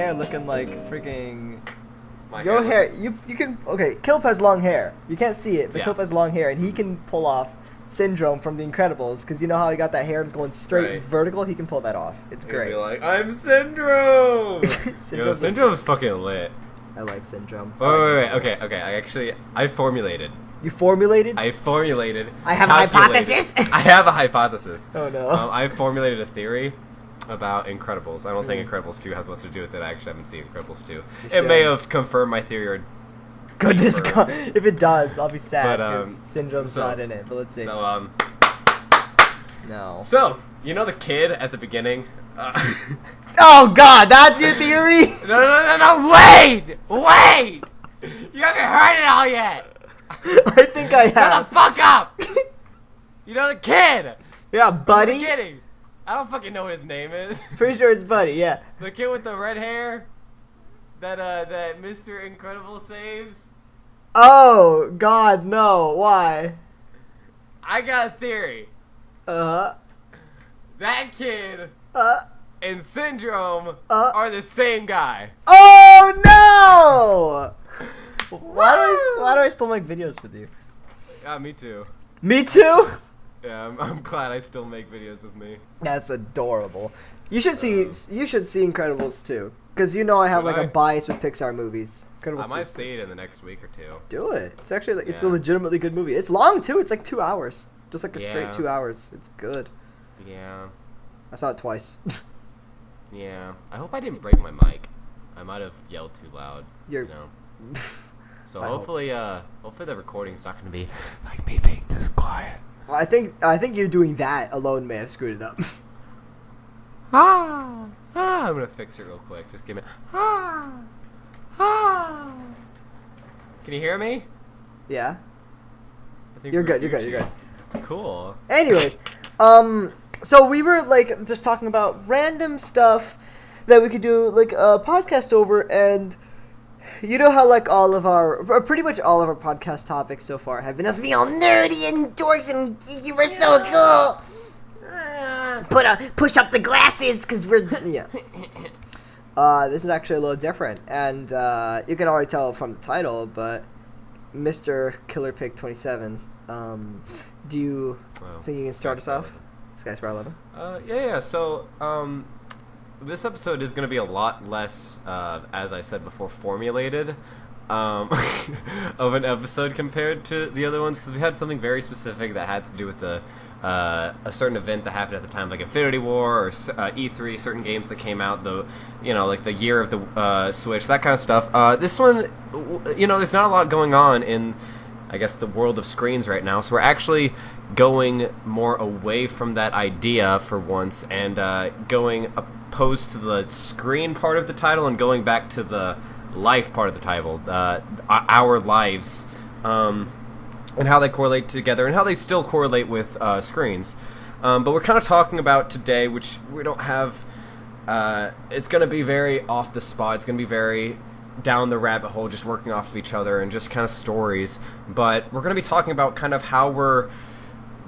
hair looking like freaking. My Your hair, you can. Okay, Kilp has long hair. You can't see it, but Yeah. Kilp has long hair, and he can pull off Syndrome from The Incredibles, because you know how he got that hair that's going straight Right. vertical. He can pull that off. It's He'd great. be like, I'm Syndrome. Yo, Syndrome's Syndrome's fucking lit. I like Syndrome. Wait. Okay. I formulated. You formulated? I formulated. I have a calculated- hypothesis? I have a hypothesis. Oh no. I formulated a theory about Incredibles. I don't think Incredibles 2 has much to do with it. I actually haven't seen Incredibles 2. It may have confirmed my theory or... Goodness God. If it does, I'll be sad, But, because Syndrome's not in it, but let's see. So, No. So, you know the kid at the beginning? Oh God, that's your theory? No, wait! You haven't heard it all yet! I think I Shut the have. fuck up! You know the kid! Yeah, From the Buddy? beginning. I don't fucking know what his name is. Pretty sure it's Buddy, yeah. The kid with the red hair that Mr. Incredible saves. Oh, God, no. Why? I got a theory. Uh-huh. That kid and Syndrome are the same guy. Oh, no! Why do I still make videos with you? Me too. Me too? Yeah, I'm glad I still make videos with me. That's adorable. You should see Incredibles 2, because you know I have Should like I? a bias with Pixar movies. Incredibles I 2 might is see it in the next week or two. Do it. It's actually like, it's a Yeah. legitimately good movie. It's long too. It's like 2 hours, just like a straight Yeah. 2 hours. It's good. Yeah. I saw it twice. Yeah. I hope I didn't break my mic. I might have yelled too loud. You're- You know. So I hope. hopefully the recording's not gonna be like me being this quiet. I think you doing that alone may have screwed it up. I'm gonna fix it real quick. Just give me. Can you hear me? Yeah. I think You're we're good. You're good. You're good. Cool. Anyways, so we were like just talking about random stuff that we could do like a podcast over, and you know how like pretty much all of our podcast topics so far have been us being all nerdy and dorks and geeky. We're so cool. Push up the glasses, cause we're yeah. This is actually a little different, and you can already tell from the title, but Mr. Killer Pig 27. Do you think you can start us off? SkySpyer 11. Yeah. So, this episode is going to be a lot less, as I said before, formulated of an episode compared to the other ones, because we had something very specific that had to do with a certain event that happened at the time, like Infinity War or E3, certain games that came out, like the year of the Switch, that kind of stuff. This one, there's not a lot going on in, I guess, the world of screens right now, so we're actually going more away from that idea for once, and going opposed to the screen part of the title and going back to the life part of the title, our lives, and how they correlate together and how they still correlate with screens. But we're kind of talking about today, which we don't have, it's going to be very off the spot, it's going to be very down the rabbit hole, just working off of each other and just kind of stories. But we're going to be talking about kind of how we're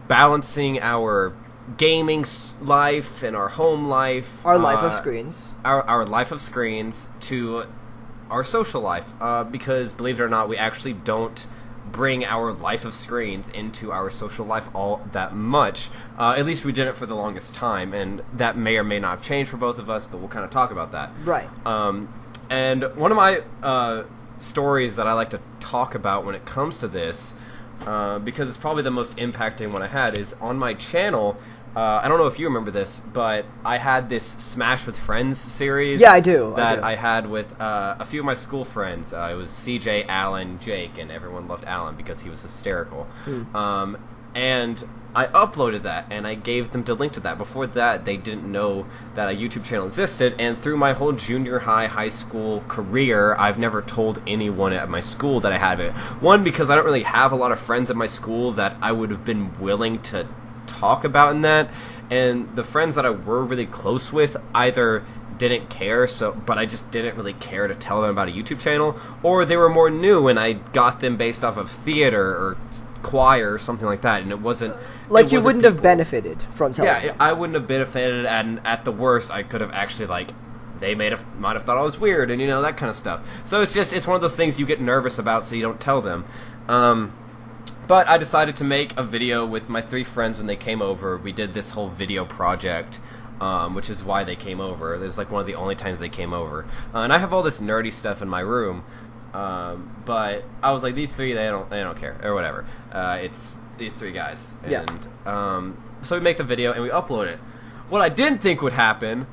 balancing our gaming life and our home life, Our life of screens. our life of screens to our social life, because believe it or not, we actually don't bring our life of screens into our social life all that much. At least we didn't for the longest time, and that may or may not have changed for both of us, but we'll kind of talk about that. Right. And one of my stories that I like to talk about when it comes to this, because it's probably the most impacting one I had, is on my channel. I don't know if you remember this, but I had this Smash with Friends series. Yeah, I do. That I had with a few of my school friends. It was CJ, Alan, Jake, and everyone loved Alan because he was hysterical. And I uploaded that, and I gave them the link to that. Before that, they didn't know that a YouTube channel existed, and through my whole junior high school career, I've never told anyone at my school that I had it. One, because I don't really have a lot of friends at my school that I would have been willing to talk about in that, and the friends that I were really close with either didn't care, but I just didn't really care to tell them about a YouTube channel, or they were more new and I got them based off of theater or choir or something like that, and it wasn't like you wouldn't have benefited from telling them. I wouldn't have benefited, and at the worst I could have actually like they might have thought I was weird, and that kind of stuff. So it's one of those things you get nervous about, so you don't tell them. But I decided to make a video with my 3 friends when they came over. We did this whole video project, which is why they came over. It was like one of the only times they came over. And I have all this nerdy stuff in my room, but I was like, these 3, they don't care, or whatever. It's these 3 guys. And so we make the video, and we upload it. What I didn't think would happen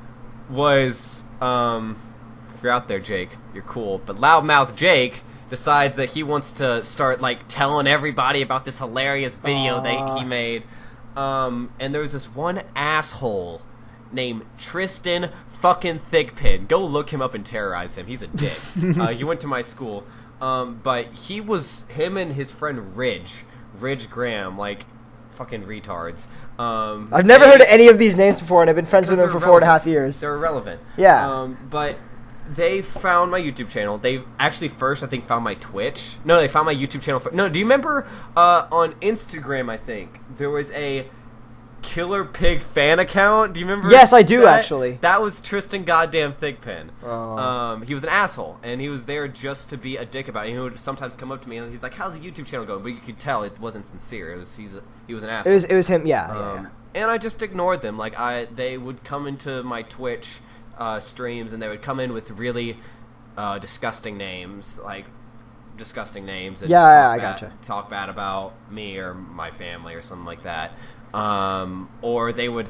was, if you're out there, Jake, you're cool, but Loudmouth Jake decides that he wants to start, like, telling everybody about this hilarious video that he made. And there was this one asshole named Tristan fucking Thickpin. Go look him up and terrorize him. He's a dick. He went to my school. But him and his friend Ridge Graham, like, fucking retards. I've never heard of any of these names before, and I've been friends with them for 4.5 years. They're irrelevant. Yeah. But they found my YouTube channel. They actually first, I think, found my Twitch. No, they found my YouTube channel. No, do you remember on Instagram, I think, there was a Killer Pig fan account? Do you remember? Yes, I do, actually. That was Tristan goddamn Thickpin. Oh. He was an asshole, and he was there just to be a dick about it. He would sometimes come up to me, and he's like, how's the YouTube channel going? But you could tell it wasn't sincere. He was an asshole. It was him, yeah. And I just ignored them. Like, they would come into my Twitch streams, and they would come in with really disgusting names, and I gotcha. Talk bad about me or my family or something like that. Or they would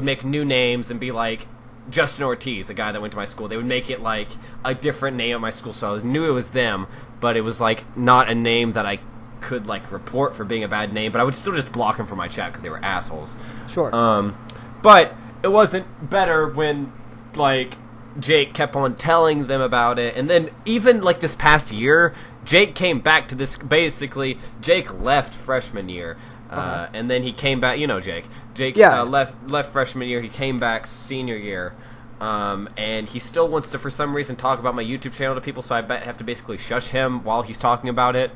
make new names and be like Justin Ortiz, a guy that went to my school. They would make it like a different name at my school, so I knew it was them, but it was like not a name that I could like report for being a bad name. But I would still just block them from my chat because they were assholes. Sure. But it wasn't better when like Jake kept on telling them about it, and then even like this past year, Jake came back to this. Basically, Jake left freshman year. And then he came back. Jake. Jake left freshman year. He came back senior year, and he still wants to, for some reason, talk about my YouTube channel to people. So I have to basically shush him while he's talking about it.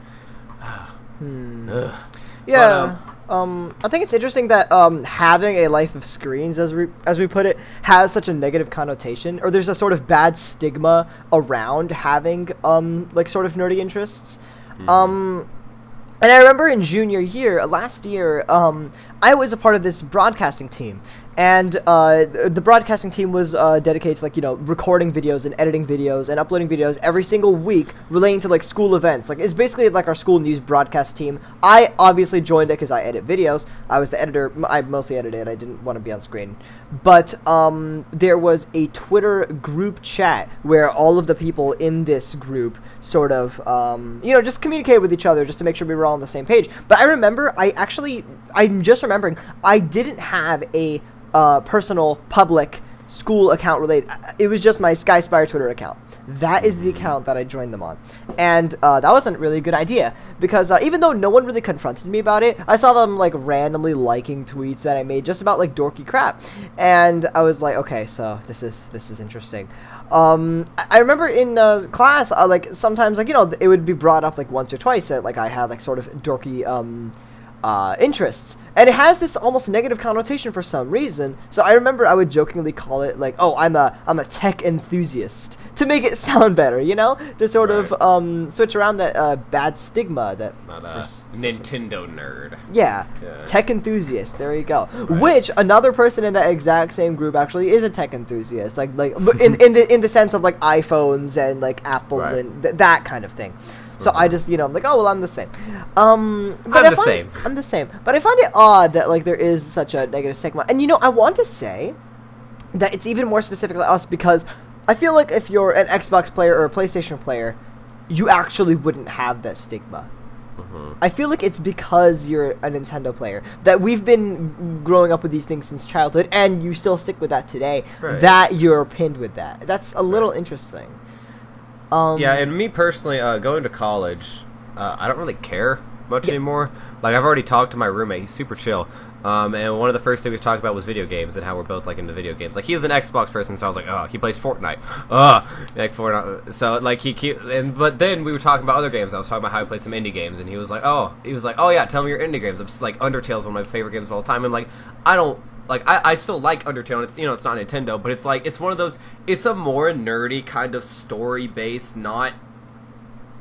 Yeah. But, I think it's interesting that having a life of screens, as we put it, has such a negative connotation, or there's a sort of bad stigma around having like sort of nerdy interests. And I remember in junior year, last year, I was a part of this broadcasting team. And the broadcasting team was dedicated to, like, recording videos and editing videos and uploading videos every single week relating to, like, school events. Like, it's basically like our school news broadcast team. I obviously joined it because I edit videos. I was the editor. I mostly edited it. I didn't want to be on screen. But there was a Twitter group chat where all of the people in this group sort of, just communicated with each other just to make sure we were all on the same page. But I remember, I'm just remembering, I didn't have a personal public school account related. It was just my SkySpyer Twitter account. That is the account that I joined them on. And that wasn't really a good idea because even though no one really confronted me about it, I saw them like randomly liking tweets that I made just about like dorky crap. And I was like, okay, so this is interesting. I remember in class, like sometimes like it would be brought up like once or twice that like I had like sort of dorky interests, and it has this almost negative connotation for some reason. So I remember I would jokingly call it like, oh, I'm a tech enthusiast, to make it sound better, to sort of switch around that bad stigma that Nintendo nerd. Yeah, tech enthusiast. There you go. Right. Which another person in that exact same group actually is a tech enthusiast, like in the sense of like iPhones and like Apple and that kind of thing. So I just, I'm like, oh, well, I'm the same. I'm the same. But I find it odd that, like, there is such a negative stigma. And, I want to say that it's even more specific to us because I feel like if you're an Xbox player or a PlayStation player, you actually wouldn't have that stigma. I feel like it's because you're a Nintendo player that we've been growing up with these things since childhood, and you still stick with that today, that you're pinned with that. That's a little interesting. Yeah, and me personally, going to college, I don't really care much anymore. Like, I've already talked to my roommate. He's super chill. And one of the first things we've talked about was video games and how we're both, like, into video games. Like, he's an Xbox person, so I was like, oh, he plays Fortnite. Like, Fortnite. So, like, but then we were talking about other games. I was talking about how I played some indie games, and he was like, oh, yeah, tell me your indie games. I'm just like, Undertale's one of my favorite games of all time. I'm like, I don't like I still like Undertale. And it's it's not Nintendo, but it's like it's one of those. It's a more nerdy kind of story based, not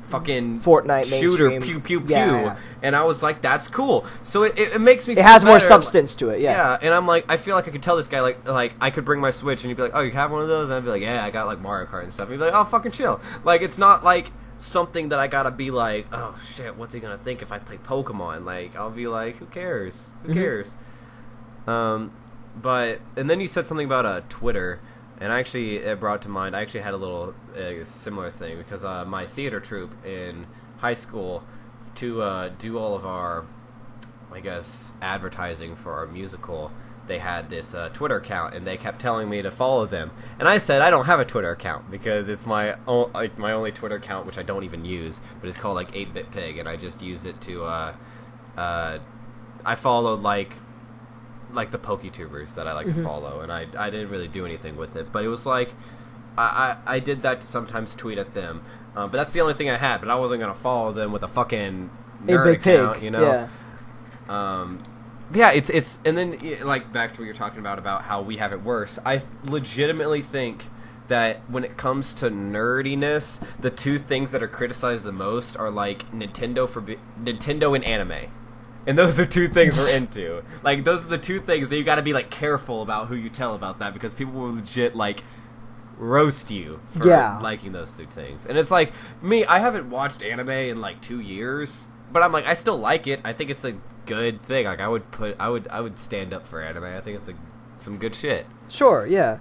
fucking Fortnite shooter mainstream. pew pew pew. Yeah. And I was like, that's cool. So it makes me. It has more better. substance to it. Yeah. Yeah, and I'm like, I feel like I could tell this guy like I could bring my Switch and he'd be like, oh, you have one of those, and I'd be like, yeah, I got like Mario Kart and stuff. And he'd be like, oh, fucking chill. Like it's not like something that I gotta be like, oh shit, what's he gonna think if I play Pokemon? Like I'll be like, who cares? Who cares? But and then you said something about Twitter, and actually it brought to mind. I actually had a little similar thing because my theater troupe in high school to do all of our, I guess, advertising for our musical. They had this Twitter account, and they kept telling me to follow them. And I said I don't have a Twitter account because it's my only Twitter account, which I don't even use. But it's called like 8-Bit Pig, and I just use it to I followed like the PokeTubers that I like to follow, and I didn't really do anything with it. But it was like I did that to sometimes tweet at them. But that's the only thing I had. But I wasn't gonna follow them with a fucking nerd account, you know. Yeah. Yeah, it's and then like back to what you're talking about how we have it worse. I legitimately think that when it comes to nerdiness, the two things that are criticized the most are like Nintendo and anime. And those are two things we're into. Like those are the two things that you got to be like careful about who you tell about that, because people will legit like roast you for liking those two things. And it's like me, I haven't watched anime in like 2 years. But I'm like, I still like it. I think it's a good thing. Like, I would stand up for anime. I think it's some good shit. Sure, yeah.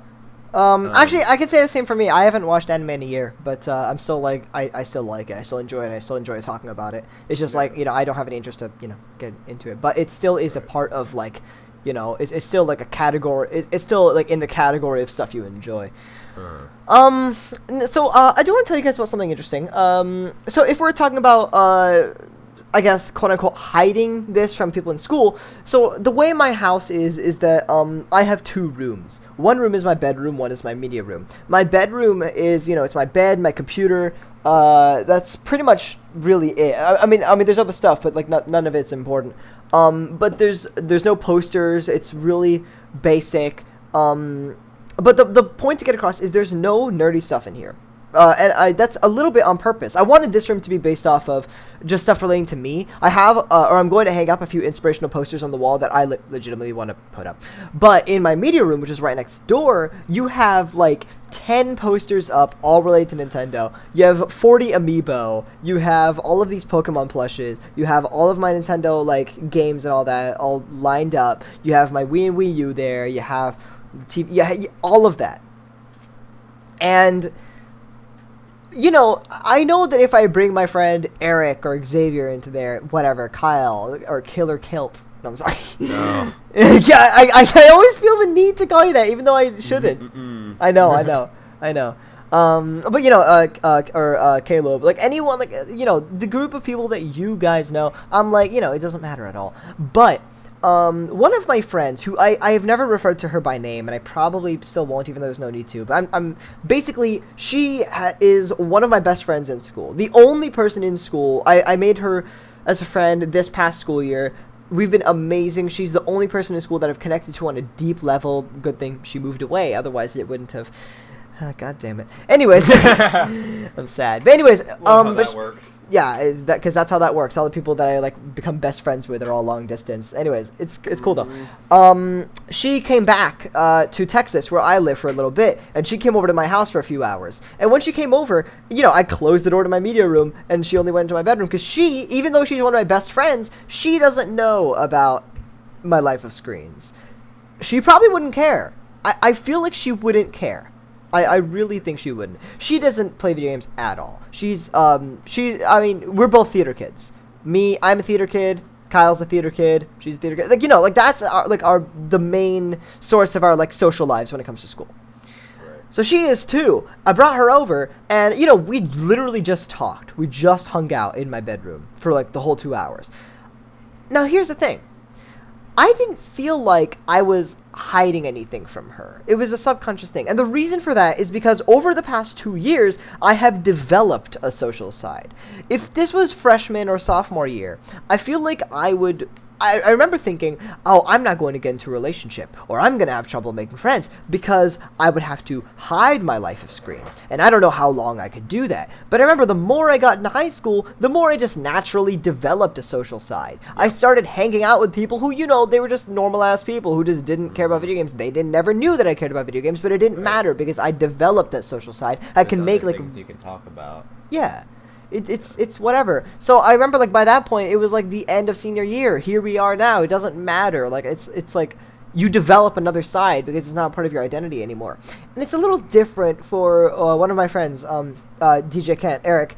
Actually, I could say the same for me. I haven't watched anime in a year, but I'm still like, I still like it. I still enjoy it. I still enjoy talking about it. It's just like, I don't have any interest to, get into it. But it still is a part of like, it's still like a category. It's still like in the category of stuff you enjoy. So I do want to tell you guys about something interesting. So if we're talking about I guess, quote-unquote, hiding this from people in school. So the way my house is that I have 2 rooms. One room is my bedroom, one is my media room. My bedroom is, it's my bed, my computer. That's pretty much really it. I mean, there's other stuff, but like none of it's important. But there's no posters. It's really basic. But the point to get across is there's no nerdy stuff in here. And that's a little bit on purpose. I wanted this room to be based off of just stuff relating to me. I have, or I'm going to hang up a few inspirational posters on the wall that I legitimately want to put up. But in my media room, which is right next door, you have like 10 posters up, all related to Nintendo. You have 40 amiibo. You have all of these Pokemon plushes. You have all of my Nintendo like games and all that all lined up. You have my Wii and Wii U there. You have TV, yeah, all of that. And I know that if I bring my friend Eric or Xavier into there, whatever, Kyle or Killer Kilp. No, I'm sorry. No. Yeah, I always feel the need to call you that, even though I shouldn't. I know. But or Caleb, like anyone, like the group of people that you guys know, I'm like, it doesn't matter at all. But one of my friends, who I have never referred to her by name, and I probably still won't, even though there's no need to, but I'm basically, she is one of my best friends in school. The only person in school, I made her as a friend this past school year. We've been amazing. She's the only person in school that I've connected to on a deep level. Good thing she moved away, otherwise it wouldn't have. God damn it. Anyways, I'm sad. But anyways, how that works. Yeah, because that's how that works. All the people that I like become best friends with are all long distance. Anyways, it's cool though. She came back to Texas, where I live, for a little bit, and she came over to my house for a few hours. And when she came over, I closed the door to my media room, and she only went into my bedroom because she, even though she's one of my best friends, she doesn't know about my life of screens. She probably wouldn't care. I feel like she wouldn't care. I really think she wouldn't. She doesn't play video games at all. I mean, we're both theater kids. I'm a theater kid. Kyle's a theater kid. She's a theater kid. Like, that's the main source of our, like, social lives when it comes to school. Right. So she is too. I brought her over, and, we literally just talked. We just hung out in my bedroom for, like, the whole 2 hours. Now, here's the thing. I didn't feel like I was hiding anything from her. It was a subconscious thing. And the reason for that is because over the past 2 years, I have developed a social side. If this was freshman or sophomore year, I feel like I would I remember thinking, oh, I'm not going to get into a relationship, or I'm going to have trouble making friends, because I would have to hide my life of screens. And I don't know how long I could do that. But I remember the more I got into high school, the more I just naturally developed a social side. I started hanging out with people who, you know, they were just normal-ass people who just didn't care about video games. They never knew that I cared about video games, but it didn't matter because I developed that social side. I can make, like... things you can talk about. Yeah. It's whatever. So I remember, like, by that point, it was like the end of senior year. Here we are now. It doesn't matter. Like, it's like you develop another side because it's not part of your identity anymore. And it's a little different for one of my friends, DJ Kent, Eric.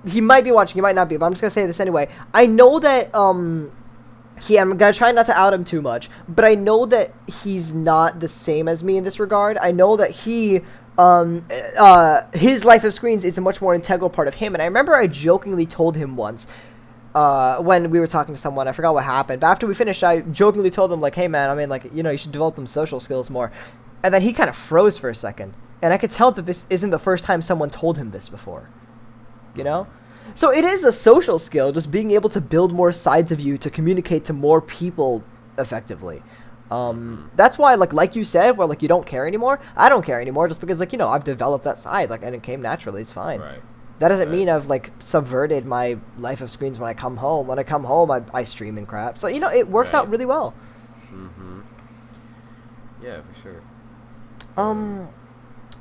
He might be watching, he might not be, but I'm just gonna say this anyway. I know that I'm gonna try not to out him too much, but I know that he's not the same as me in this regard. I know that his life of screens is a much more integral part of him, and I remember I jokingly told him once, when we were talking to someone, I forgot what happened, but after we finished, I jokingly told him, like, hey man, I mean, like, you know, you should develop them social skills more, and then he kind of froze for a second, and I could tell that this isn't the first time someone told him this before, you know? So it is a social skill, just being able to build more sides of you to communicate to more people effectively. That's why, like you said, where, like, you don't care anymore. I don't care anymore just because, like, you know, I've developed that side, like, and it came naturally. It's fine. Right. That doesn't mean I've, like, subverted my life of screens when I come home. When I come home, I stream and crap. So, you know, it works out really well. Mm-hmm. Yeah, for sure.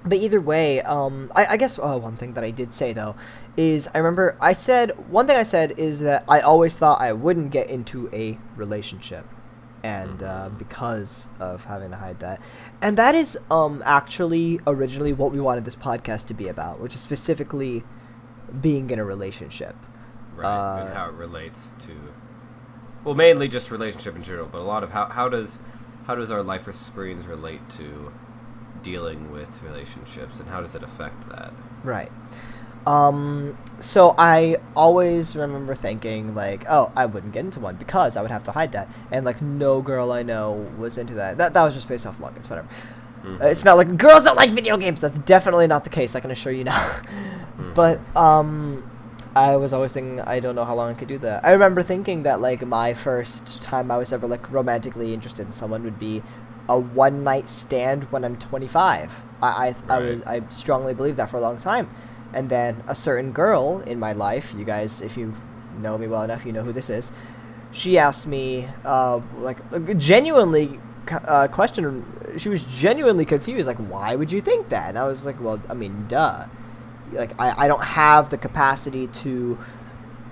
But either way, I guess one thing that I did say, though, is I remember one thing I said is that I always thought I wouldn't get into a relationship. And because of having to hide that. And that is actually originally what we wanted this podcast to be about, which is specifically being in a relationship. Right, and how it relates to... Well, mainly just relationship in general, but a lot of how does our life of screens relate to dealing with relationships, and how does it affect that? Right. So I always remember thinking, like, oh, I wouldn't get into one because I would have to hide that. And, like, no girl I know was into that. That was just based off luck. It's whatever. Mm-hmm. It's not like girls don't like video games. That's definitely not the case, I can assure you now. Mm-hmm. But, I was always thinking, I don't know how long I could do that. I remember thinking that, like, my first time I was ever, like, romantically interested in someone would be a one-night stand when I'm 25. I strongly believe that for a long time. And then a certain girl in my life, you guys, if you know me well enough, you know who this is. She asked me, genuinely question. She was genuinely confused, like, why would you think that? And I was like, well, I mean, duh. Like, I don't have the capacity to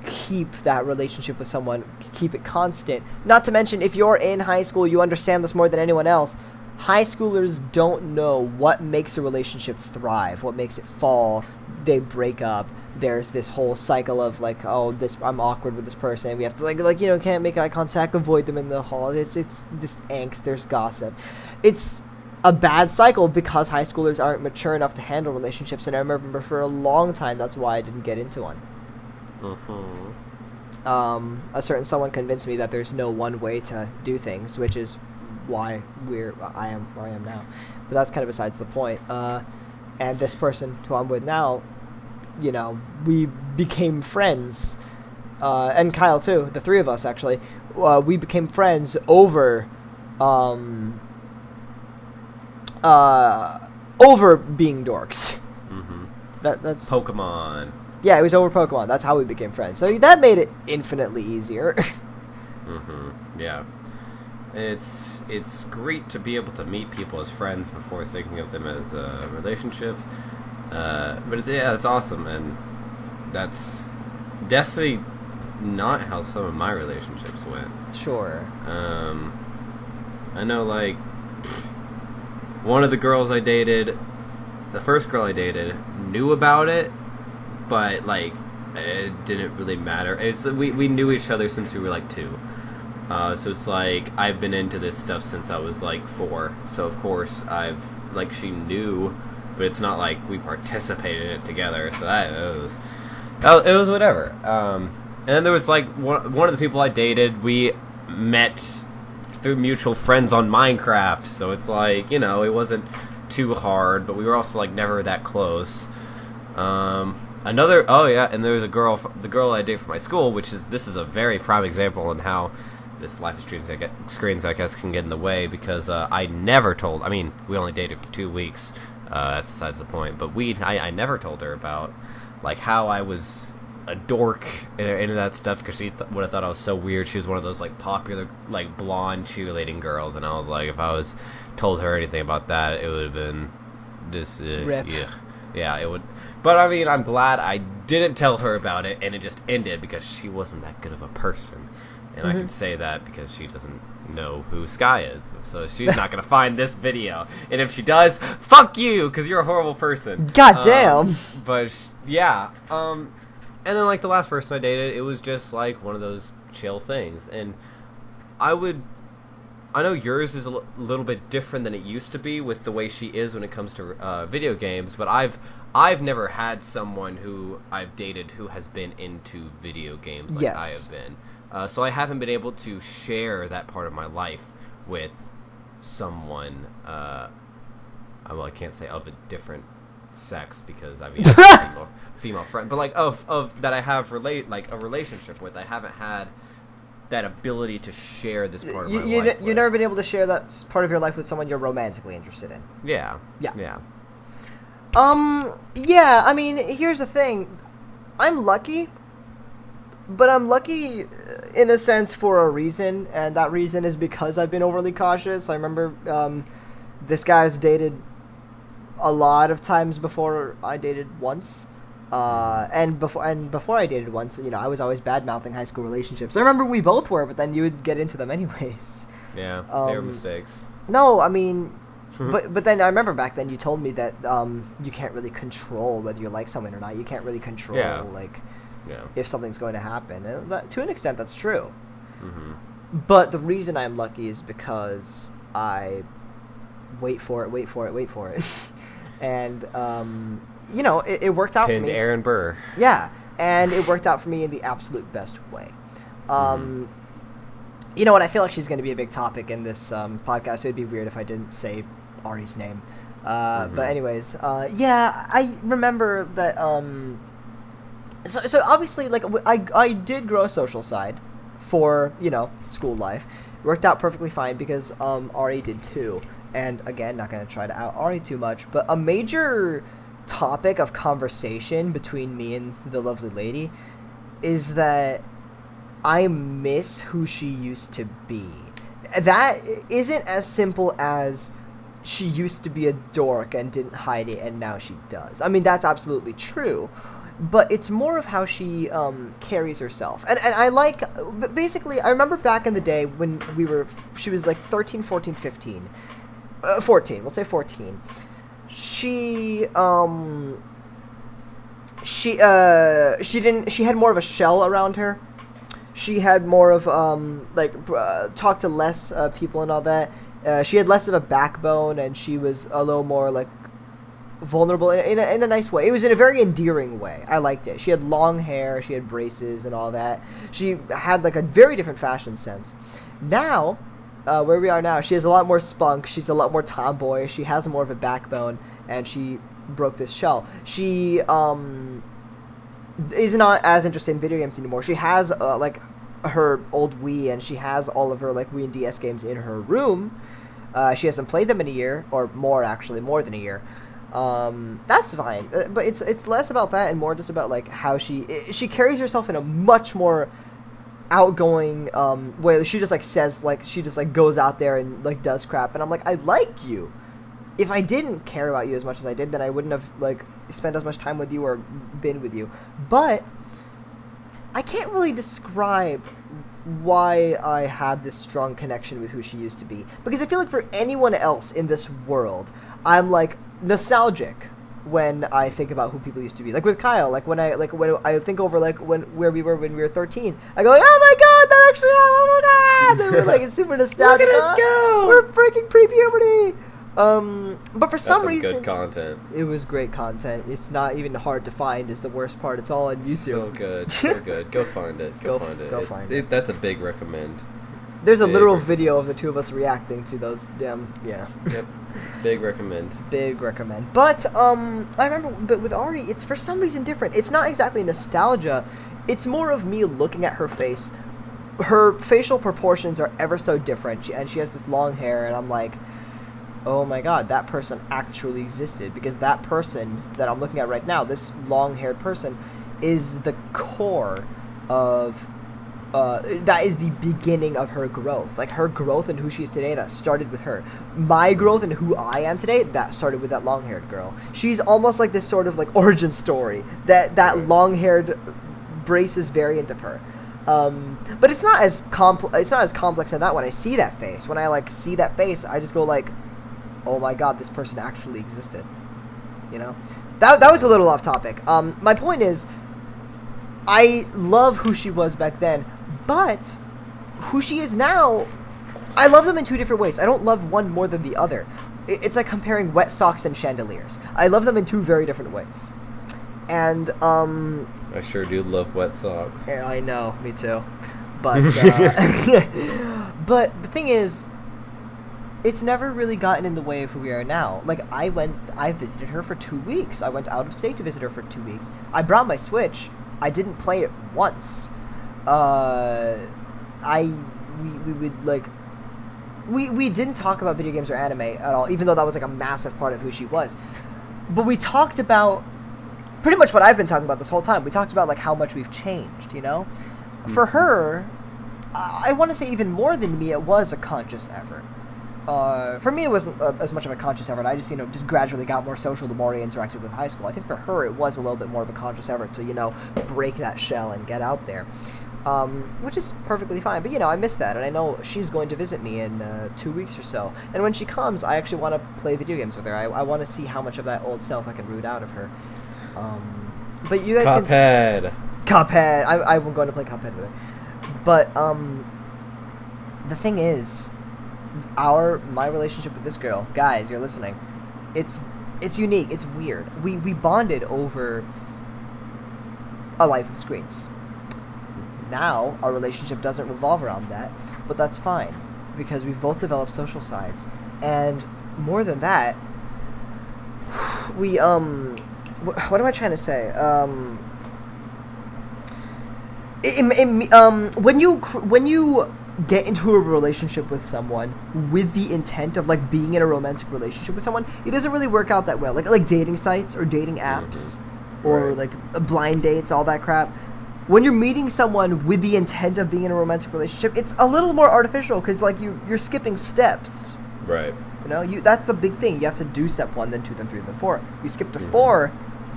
keep that relationship with someone, keep it constant. Not to mention, if you're in high school, you understand this more than anyone else. High schoolers don't know what makes a relationship thrive, what makes it fall. They break up. There's this whole cycle of, like, oh, I'm awkward with this person. We have to, like, you know, can't make eye contact, avoid them in the hall. It's this angst. There's gossip. It's a bad cycle because high schoolers aren't mature enough to handle relationships. And I remember for a long time that's why I didn't get into one. Mm-hmm. A certain someone convinced me that there's no one way to do things, which is why I am where I am now. But that's kind of besides the point. And this person who I'm with now, you know, we became friends, and Kyle too, the three of us actually, we became friends over being dorks. Mm-hmm. That's Pokemon. Yeah, it was over Pokemon. That's how we became friends. So that made it infinitely easier. Mm-hmm. Yeah. It's great to be able to meet people as friends before thinking of them as a relationship. But it's awesome, and that's definitely not how some of my relationships went. Sure. I know, like, one of the girls I dated, the first girl I dated, knew about it, but, like, it didn't really matter. We knew each other since we were, like, 2. So it's like, I've been into this stuff since I was, like, 4. So, of course, she knew, but it's not like we participated in it together. So it was whatever. And then there was, like, one of the people I dated, we met through mutual friends on Minecraft. So it's like, you know, it wasn't too hard, but we were also, like, never that close. And there was the girl I dated for my school, this is a very prime example on how this life of screens, I guess, can get in the way, because I never told. I mean, we only dated for 2 weeks. That's besides the point. But I never told her about like how I was a dork into that stuff, because she would have thought I was so weird. She was one of those like popular like blonde cheerleading girls, and I was like, if I was told her anything about that, it would have been just yeah, it would. But I mean, I'm glad I didn't tell her about it, and it just ended, because she wasn't that good of a person, and I can say that because she doesn't know who Sky is, so she's not gonna find this video, and if she does, fuck you, because you're a horrible person. God damn. But yeah, and then like the last person I dated, it was just like one of those chill things, and I know yours is a little bit different than it used to be with the way she is when it comes to video games, but I've never had someone who I've dated who has been into video games like I have been. So I haven't been able to share that part of my life with someone, well, I can't say of a different sex, because I mean, I have a female friend, but like of that I have a relationship with. I haven't had that ability to share this part of my life. You've never been able to share that part of your life with someone you're romantically interested in. Yeah. Yeah, I mean, here's the thing. I'm lucky, but I'm lucky in a sense for a reason, and that reason is because I've been overly cautious. I remember this guy's dated a lot of times before I dated once. And before I dated once, you know, I was always bad-mouthing high school relationships. I remember we both were, but then you would get into them anyways. Yeah, they were mistakes. No, I mean, but then I remember back then you told me that you can't really control whether you like someone or not. You can't really control if something's going to happen. And that, to an extent, that's true. Mm-hmm. But the reason I'm lucky is because I wait for it. And you know, it worked out for me. Aaron Burr. Yeah, and it worked out for me in the absolute best way. You know what? I feel like she's going to be a big topic in this podcast. It would be weird if I didn't say Ari's name. But anyways, yeah, I remember that. So obviously, like, I did grow a social side for, you know, school life. It worked out perfectly fine because Ari did too. And again, not going to try to out Ari too much, but a major topic of conversation between me and the lovely lady is that I miss who she used to be. That isn't as simple as she used to be a dork and didn't hide it and now she does. I mean, that's absolutely true, but it's more of how she carries herself. And I like, basically, I remember back in the day when she was like 13, 14, 15. 14, we'll say 14. She had more of a shell around her. She had more of talk to less people and all that. She had less of a backbone, and she was a little more like vulnerable in a nice way. It was in a very endearing way. I liked it. She had long hair, she had braces and all that. She had like a very different fashion sense. Now, where we are now, she has a lot more spunk. She's a lot more tomboy. She has more of a backbone, and she broke this shell. She is not as interested in video games anymore. She has like her old Wii, and she has all of her like Wii and DS games in her room. She hasn't played them in a year, or more actually, more than a year. That's fine, but it's less about that and more just about like how she carries herself in a much more outgoing way. She just like says, like, she just like goes out there and like does crap, and I'm like, I like you. If I didn't care about you as much as I did, then I wouldn't have like spent as much time with you or been with you. But I can't really describe why I had this strong connection with who she used to be, because I feel like for anyone else in this world, I'm like nostalgic when I think about who people used to be. Like with Kyle, like when I think over like where we were when we were 13, I go like, oh my god, that actually happened, oh my god, and we're like, it's super nostalgic. Look at us go! We're freaking pre-puberty. But for some reason, good content. It was great content. It's not even hard to find. Is the worst part. It's all on YouTube. So good, so good. Go find it. Go find it. That's a big recommend. There's a literal video of the two of us reacting to those damn Yep. Big recommend. Big recommend. But I remember, but with Ari, it's for some reason different. It's not exactly nostalgia. It's more of me looking at her face, her facial proportions are ever so different, and she has this long hair, and I'm like, oh my god, that person actually existed, because that person that I'm looking at right now, this long-haired person, is the core of that is the beginning of her growth. Like, her growth and who she is today, that started with her. My growth and who I am today, that started with that long-haired girl. She's almost like this sort of like origin story, that long-haired braces variant of her. But it's not as complex as that. When I see that face, I just go like, oh my god, this person actually existed. You know, that was a little off topic. My point is, I love who she was back then, but who she is now, I love them in two different ways. I don't love one more than the other. It's like comparing wet socks and chandeliers. I love them in two very different ways. And I sure do love wet socks. Yeah, I know, me too. But but the thing is, it's never really gotten in the way of who we are now. Like, I visited her for 2 weeks. I went out of state to visit her for 2 weeks. I brought my Switch. I didn't play it once. We didn't talk about video games or anime at all, even though that was like a massive part of who she was. But we talked about pretty much what I've been talking about this whole time. We talked about like how much we've changed, you know? Mm-hmm. For her, I want to say even more than me, it was a conscious effort. For me, it wasn't as much of a conscious effort. I just gradually got more social the more I interacted with high school. I think for her, it was a little bit more of a conscious effort to, break that shell and get out there, which is perfectly fine. But, I miss that, and I know she's going to visit me in 2 weeks or so. And when she comes, I actually want to play video games with her. I want to see how much of that old self I can root out of her. But you guys Cuphead! I'm going to play Cuphead with her. But, the thing is, my relationship with this girl, guys, you're listening, it's unique, it's weird. We bonded over a life of screens. Now our relationship doesn't revolve around that, but that's fine, because we've both developed social sides, and more than that, we what am I trying to say? When you get into a relationship with someone with the intent of like being in a romantic relationship with someone, it doesn't really work out that well. Like dating sites or dating apps, or like blind dates, all that crap. When you're meeting someone with the intent of being in a romantic relationship, it's a little more artificial, because like you're skipping steps. Right. That's the big thing. You have to do step 1, then 2, then 3, then 4. You skip to 4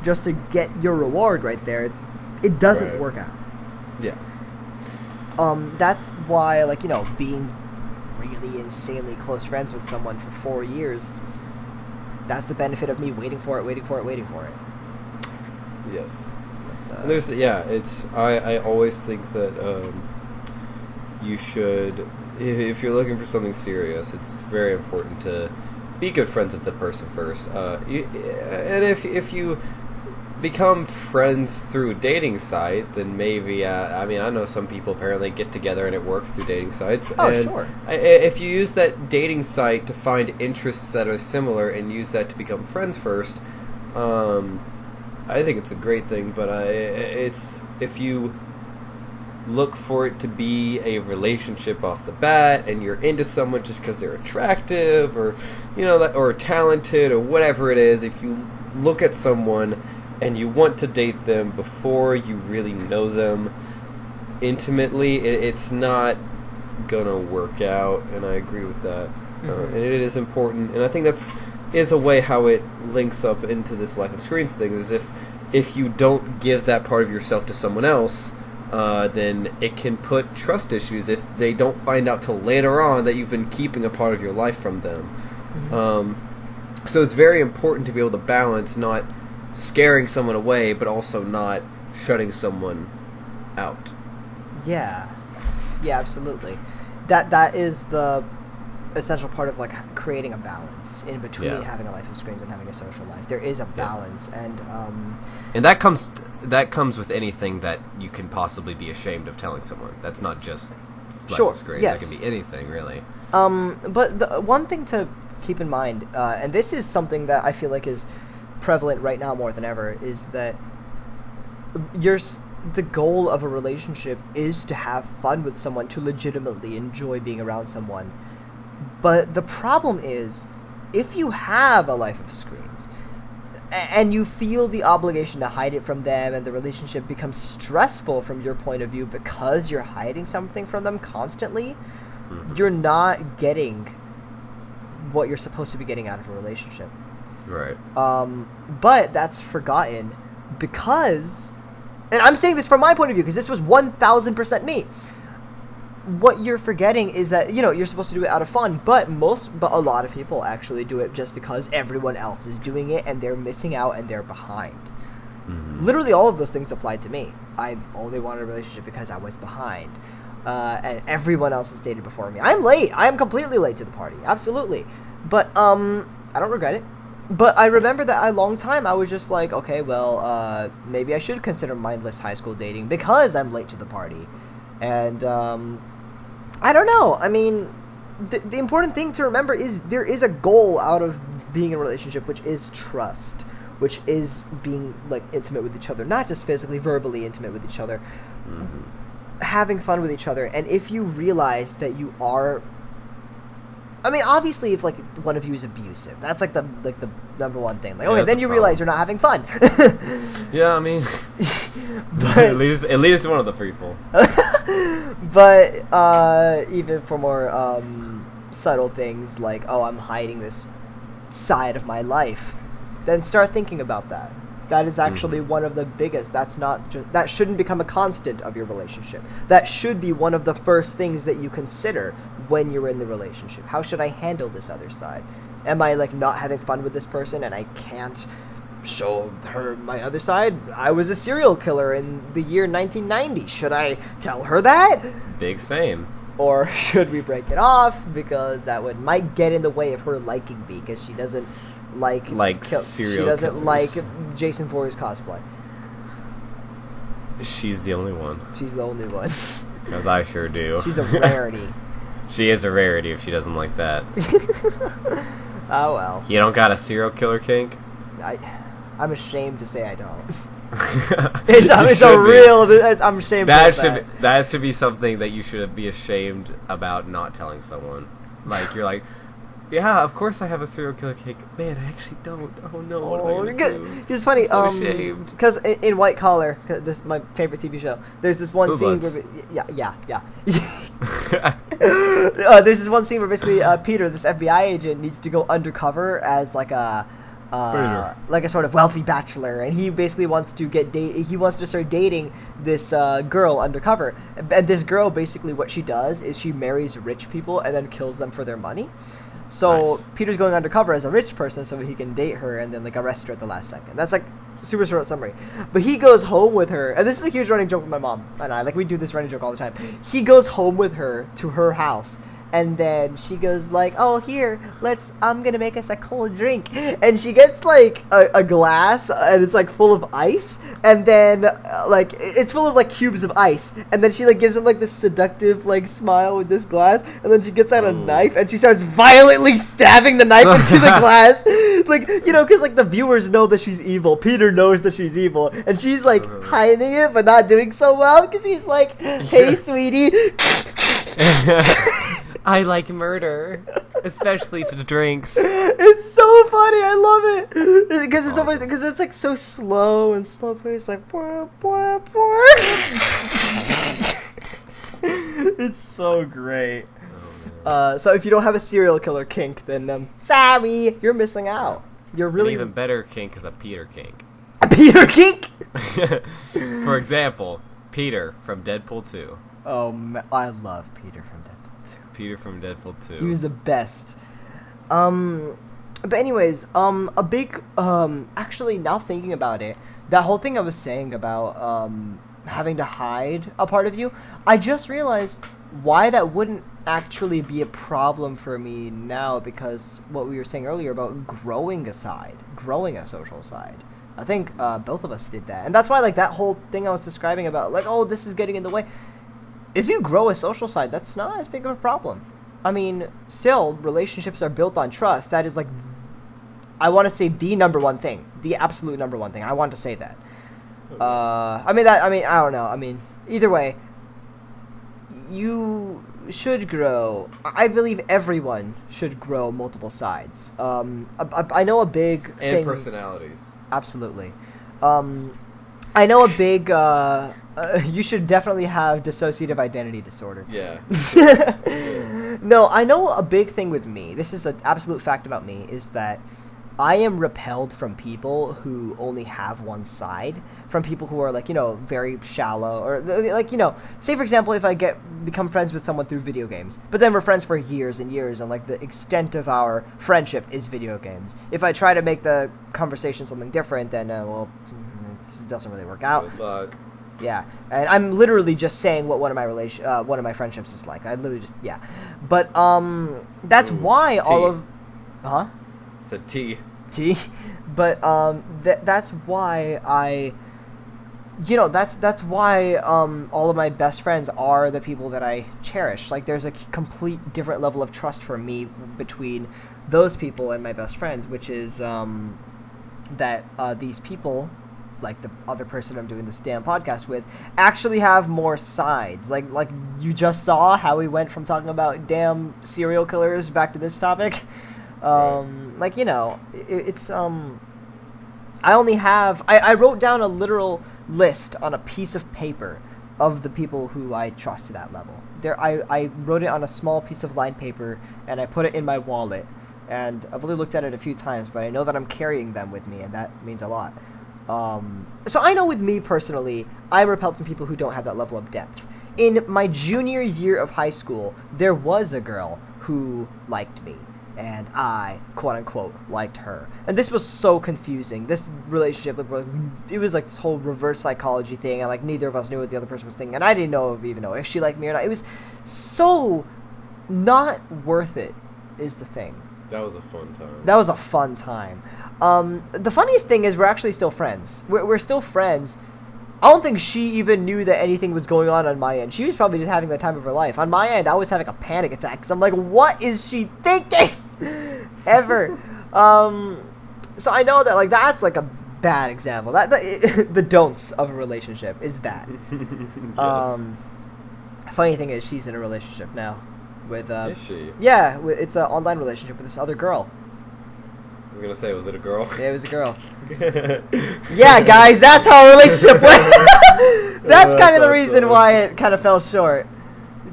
just to get your reward right there. It doesn't work out. Yeah. That's why, like, being really insanely close friends with someone for 4 years, that's the benefit of me waiting for it. Yes. But, and I always think that you should, if you're looking for something serious, it's very important to be good friends with the person first. And if you become friends through a dating site, then maybe, I know some people apparently get together and it works through dating sites. Oh, and sure. If you use that dating site to find interests that are similar and use that to become friends first, I think it's a great thing, but if you look for it to be a relationship off the bat, and you're into someone just because they're attractive, or or talented, or whatever it is, if you look at someone and you want to date them before you really know them intimately, it's not gonna work out, and I agree with that. And it is important, and I think is a way how it links up into this life of screens thing, is if you don't give that part of yourself to someone else, then it can put trust issues if they don't find out till later on that you've been keeping a part of your life from them. So it's very important to be able to balance not scaring someone away, but also not shutting someone out. Yeah, absolutely. That is the essential part of like creating a balance in between having a life of screens and having a social life. There is a balance, and that comes with anything that you can possibly be ashamed of telling someone. That's not just life of screens. Yes. That can be anything, really. But the one thing to keep in mind, and this is something that I feel like is prevalent right now more than ever, is that the goal of a relationship is to have fun with someone, to legitimately enjoy being around someone. But the problem is, if you have a life of screens, and you feel the obligation to hide it from them, and the relationship becomes stressful from your point of view because you're hiding something from them constantly, you're not getting what you're supposed to be getting out of a relationship. Right. But that's forgotten because, and I'm saying this from my point of view because this was 1000% me. What you're forgetting is that, you know, you're supposed to do it out of fun, but a lot of people actually do it just because everyone else is doing it and they're missing out and they're behind. Literally all of those things applied to me. I only wanted a relationship because I was behind. And everyone else has dated before me. I'm late. I am completely late to the party. Absolutely. But, I don't regret it. But I remember that a long time I was just like, okay, well, maybe I should consider mindless high school dating because I'm late to the party. And, I don't know. I mean, the important thing to remember is there is a goal out of being in a relationship, which is trust, which is being, like, intimate with each other, not just physically, verbally intimate with each other, having fun with each other. And if you realize that you are, I mean, obviously, if, like, one of you is abusive, that's, like, the number one thing. Like, okay, then you realize you're not having fun. Yeah, I mean, but, at least one of the people. But even for more subtle things like, oh, I'm hiding this side of my life, then start thinking about that. That is actually one of the biggest. That shouldn't become a constant of your relationship. That should be one of the first things that you consider when you're in the relationship. How should I handle this other side? Am I, like, not having fun with this person and I can't show her my other side? I was a serial killer in the year 1990. Should I tell her that? Big same. Or should we break it off because that might get in the way of her liking me because she doesn't like serial she doesn't killers. like Jason Voorhees cosplay. She's the only one. She's the only one. Because I sure do. She's a rarity. She is a rarity if she doesn't like that. Oh well. You don't got a serial killer kink? I'm ashamed to say I don't. It's a real. I'm ashamed. That should be something that you should be ashamed about not telling someone. Like, you're like, yeah, of course I have a serial killer kink. Man, I actually don't. Oh no, what am I gonna do? It's funny. I'm so ashamed. Because in White Collar, this is my favorite TV show. There's this one scene where there's this one scene where basically Peter, this FBI agent, needs to go undercover as like a sort of wealthy bachelor, and he basically wants to start dating this girl undercover. And this girl, basically what she does is she marries rich people and then kills them for their money. So nice. Peter's going undercover as a rich person so he can date her and then, like, arrest her at the last second. That's, like, super short summary. But he goes home with her, and this is a huge running joke with my mom and I. Like, we do this running joke all the time. He goes home with her to her house, and then she goes like, oh, here, I'm gonna make us a cold drink. And she gets, like, a glass, and it's, like, full of ice, and then, like, it's full of, like, cubes of ice. And then she, like, gives him, like, this seductive, like, smile with this glass, and then she gets out a knife, and she starts violently stabbing the knife into the glass. Like, you know, because, like, the viewers know that she's evil. Peter knows that she's evil. And she's, like, hiding it, but not doing so well, because she's like, hey, sweetie. I like murder, especially to the drinks. It's so funny. I love it because it's so funny, because it's like so slow and slow paced, like it's so great. So if you don't have a serial killer kink, then sorry, you're missing out. You're really an even better kink is a Peter kink. A Peter kink? For example, Peter from Deadpool 2. Oh, I love Peter from Deadpool 2. Peter from Deadpool 2. He was the best. But anyways, a big, actually, now thinking about it, that whole thing I was saying about, having to hide a part of you, I just realized why that wouldn't actually be a problem for me now, because what we were saying earlier about growing a social side. I think, both of us did that. And that's why, like, that whole thing I was describing about, like, oh, this is getting in the way. If you grow a social side, that's not as big of a problem. I mean, still, relationships are built on trust. That is, like, I want to say the number one thing. The absolute number one thing. I want to say that. I mean, I don't know. I mean, either way, you should grow. I believe everyone should grow multiple sides. I know a big and thing. personalities. Absolutely. I know a big. You should definitely have dissociative identity disorder. Yeah. No, I know a big thing with me. This is an absolute fact about me, is that I am repelled from people who only have one side, from people who are like, very shallow, or like, say for example, if I become friends with someone through video games, but then we're friends for years and years, and like the extent of our friendship is video games. If I try to make the conversation something different, then it doesn't really work out. Good luck. Yeah, and I'm literally just saying what one of my friendships is like. I literally just but that's why all of, It's a T. But that's why that's why all of my best friends are the people that I cherish. Like, there's a complete different level of trust for me between those people and my best friends, which is that these people, like the other person I'm doing this damn podcast with, actually have more sides. Like you just saw how we went from talking about damn serial killers back to this topic. Like, it's I only have I wrote down a literal list on a piece of paper of the people who I trust to that level. I wrote it on a small piece of lined paper, and I put it in my wallet, and I've only looked at it a few times, but I know that I'm carrying them with me, and that means a lot. So I know with me personally, I'm repelled from people who don't have that level of depth. In my junior year of high school, there was a girl who liked me, and I, quote-unquote, liked her. And this was so confusing. This relationship, it was like this whole reverse psychology thing, and like neither of us knew what the other person was thinking, and I didn't even know if she liked me or not. It was so not worth it, is the thing. That was a fun time. That was a fun time. The funniest thing is we're actually still friends. We're still friends. I don't think she even knew that anything was going on my end. She was probably just having the time of her life. On my end, I was having a panic attack, because I'm like, what is she thinking? Ever. So I know that, like, that's like a bad example. The don'ts of a relationship is that. Yes. Funny thing is, she's in a relationship now with Is she? Yeah, it's an online relationship with this other girl. I was gonna say, was it a girl? Yeah, it was a girl. Yeah, guys, that's how a relationship went. That's kind of the reason why it kind of fell short.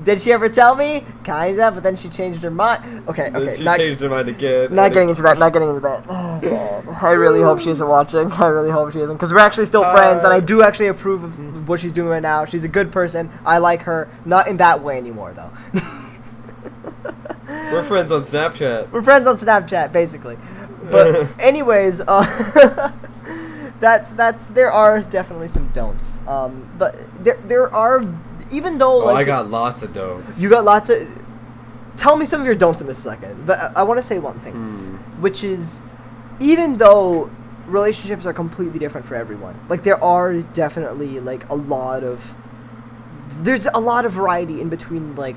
Did she ever tell me? Kinda, but then she changed her mind. Okay. She changed her mind again. Not getting into that. Oh, God. I really hope she isn't watching. I really hope she isn't, because we're actually still friends, and I do actually approve of what she's doing right now. She's a good person. I like her. Not in that way anymore, though. We're friends on Snapchat. We're friends on Snapchat, basically. But anyways, there are definitely some don'ts. But there are, even though I got lots of don'ts. You got lots of. Tell me some of your don'ts in a second. But I want to say one thing, which is, even though relationships are completely different for everyone, like there are definitely like there's a lot of variety in between like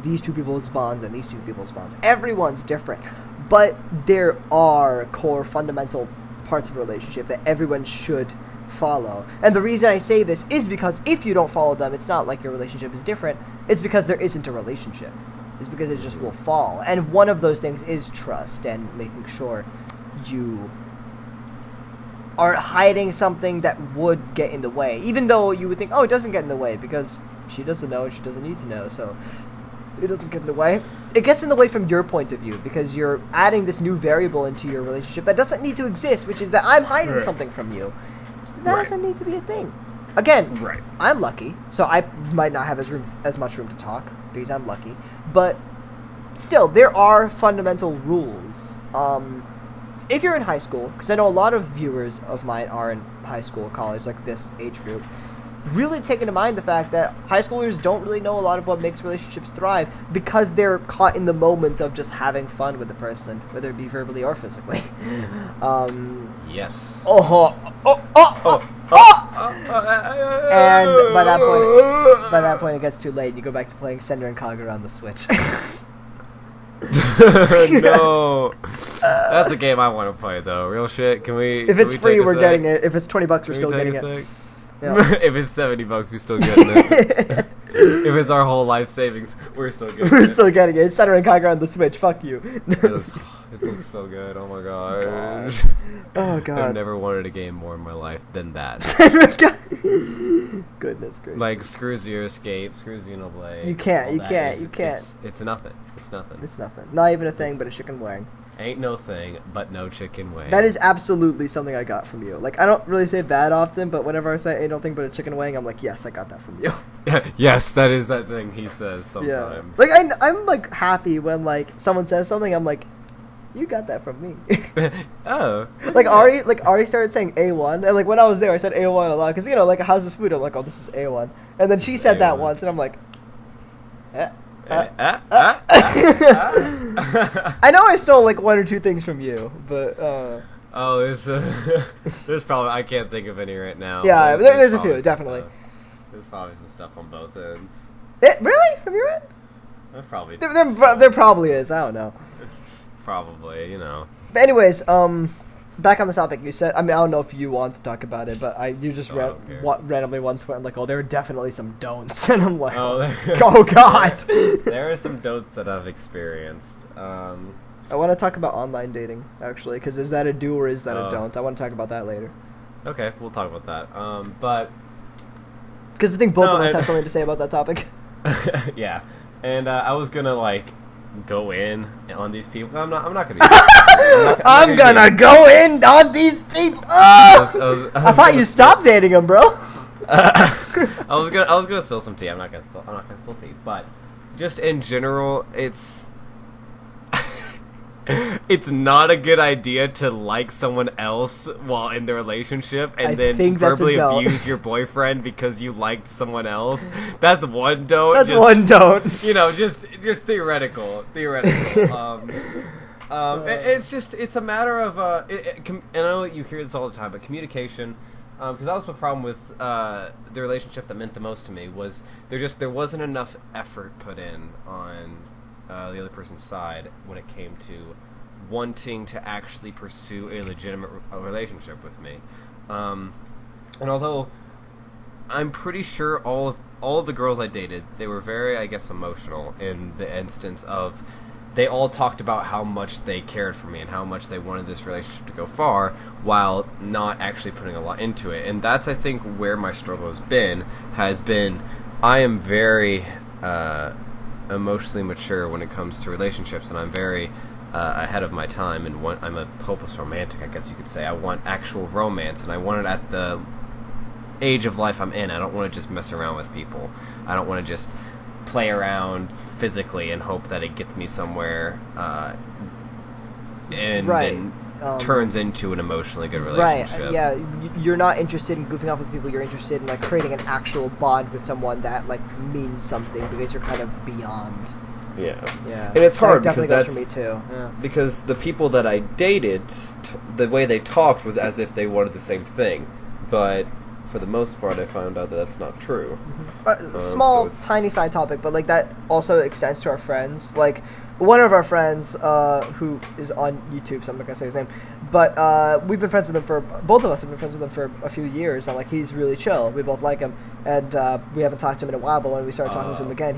these two people's bonds and these two people's bonds. Everyone's different. But there are core fundamental parts of a relationship that everyone should follow. And the reason I say this is because if you don't follow them, it's not like your relationship is different. It's because there isn't a relationship. It's because it just will fall. And one of those things is trust, and making sure you aren't hiding something that would get in the way. Even though you would think, oh, it doesn't get in the way because she doesn't know and she doesn't need to know, so it doesn't get in the way. It gets in the way from your point of view, because you're adding this new variable into your relationship that doesn't need to exist, which is that I'm hiding something from you. That doesn't need to be a thing. Again, I'm lucky, so I might not have as much room to talk, because I'm lucky. But still, there are fundamental rules. If you're in high school, because I know a lot of viewers of mine are in high school, college, like this age group, really take into mind the fact that high schoolers don't really know a lot of what makes relationships thrive, because they're caught in the moment of just having fun with the person, whether it be verbally or physically. Yes. And by that point it gets too late, and you go back to playing Sender and Kagura on the Switch. No, that's a game I want to play though. Real shit. Can we? If it's can we free, take a we're sec? getting it. If it's $20, we're Can still we take getting a it. sec? Yeah. If it's $70, we still getting it. If it's our whole life savings, we're still getting it. We're still getting it. It's Center and Conquer on the Switch. Fuck you. It looks so good. Oh my gosh. Oh god. I've never wanted a game more in my life than that. Goodness gracious. Like, screw Zero Escape, screw Xenoblade. You can't, all you that can't, is- you can't. It's nothing. It's nothing. It's nothing. Not even a thing, but a chicken wing. Ain't no thing but no chicken wing. That is absolutely something I got from you. Like, I don't really say that often, but whenever I say ain't no thing but a chicken wing, I'm like, yes, I got that from you. Yes, that is that thing he says Yeah. sometimes. Like, I'm like happy when like someone says something. I'm like, you got that from me. Oh. Like Ari started saying A1, and like when I was there, I said A1 a lot because like how's this food? I'm like, oh, this is A1, and then she said that A1. once, and I'm like, I I know I stole like one or two things from you, but Oh, there's probably I can't think of any right now. yeah, there's a probably few some definitely. stuff. There's probably some stuff on both ends. Really? From your end? There's probably There probably is. I don't know. Probably, But anyways, back on the topic, you said. I mean, I don't know if you want to talk about it, but you just Oh, I don't care. randomly once went like, oh, there are definitely some don'ts, and I'm like, Oh, oh god. There are some don'ts that I've experienced. I want to talk about online dating actually, because is that a do or is that a Oh. don't? I want to talk about that later. Okay, we'll talk about that. But Because I think both No, of us and- have something to say about that topic. yeah, and I was gonna like go in on these people. I'm not gonna. Do I'm gonna go in on these people. Oh! I thought you stopped dating them, bro. I was gonna spill some tea. I'm not gonna spill tea, but just in general, it's not a good idea to like someone else while in the relationship and I then think that's a verbally don't. abuse your boyfriend because you liked someone else. That's one don't. That's just, one don't. Just theoretical. It's a matter of and I know you hear this all the time, but communication. Because that was the problem with the relationship that meant the most to me was there wasn't enough effort put in on the other person's side when it came to wanting to actually pursue a legitimate relationship with me. And although I'm pretty sure all of the girls I dated, they were very, I guess, emotional in the instance of they all talked about how much they cared for me and how much they wanted this relationship to go far while not actually putting a lot into it. And that's, I think, where my struggle has been I am very emotionally mature when it comes to relationships, and I'm very ahead of my time, and I'm a hopeless romantic, I guess you could say. I want actual romance, and I want it at the age of life I'm in. I don't want to just mess around with people. I don't want to just play around physically and hope that it gets me somewhere and then turns into an emotionally good relationship. Right, yeah, you're not interested in goofing off with people, you're interested in like creating an actual bond with someone that like means something because you're kind of beyond. Yeah. Yeah. And it's hard that because definitely that's goes for me too. Yeah. because the people that I dated, the way they talked was as if they wanted the same thing, but for the most part, I found out that that's not true. Small, so tiny side topic, but like that also extends to our friends. Like one of our friends, who is on YouTube, so I'm not gonna say his name, but we've been friends with him for both of us have been friends with him for a few years, and like he's really chill. We both like him, and we haven't talked to him in a while. But when we started talking to him again,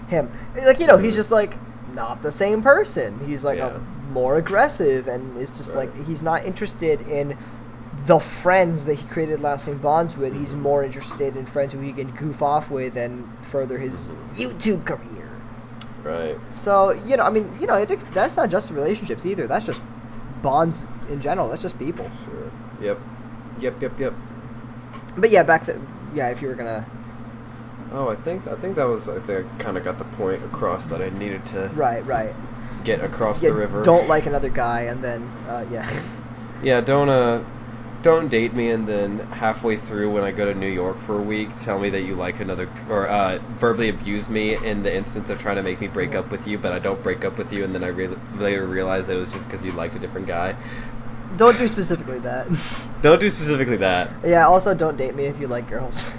him, like he's just like not the same person. He's like more aggressive, and it's just like he's not interested in the friends that he created lasting bonds with. He's more interested in friends who he can goof off with and further his YouTube career. Right. So, that's not just relationships either. That's just bonds in general. That's just people. Sure. Yep. But yeah, back to, if you were gonna... Oh, I think I kind of got the point across that I needed to Right. get across the river. Don't like another guy and then, Yeah, don't date me and then halfway through when I go to New York for a week tell me that you like another, or verbally abuse me in the instance of trying to make me break up with you, but I don't break up with you, and then I later realize that it was just because you liked a different guy. Don't do specifically that. Don't do specifically that. Yeah, also don't date me if you like girls.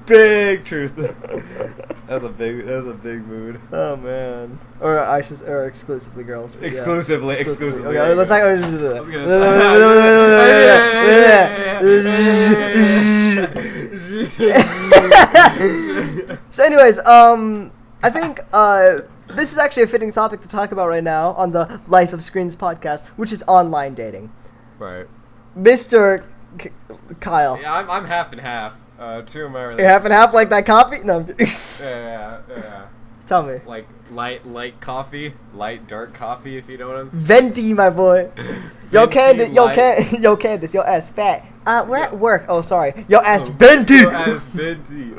Big truth. That's a big mood. Oh man. Or exclusively girls. But Exclusively. Okay, let's not. So, anyways, I think this is actually a fitting topic to talk about right now on the Life of Screens podcast, which is online dating. Right. Mr. Kyle. Yeah, I'm half and half. Two of my You're half and half like that coffee? No, I'm kidding. Yeah. Tell me. Like light coffee, light dark coffee, if you know what I'm saying. Venti, my boy. Yo, Venti, Candace, your ass fat. We're at work. Oh, sorry. Your ass venti. Your ass venti.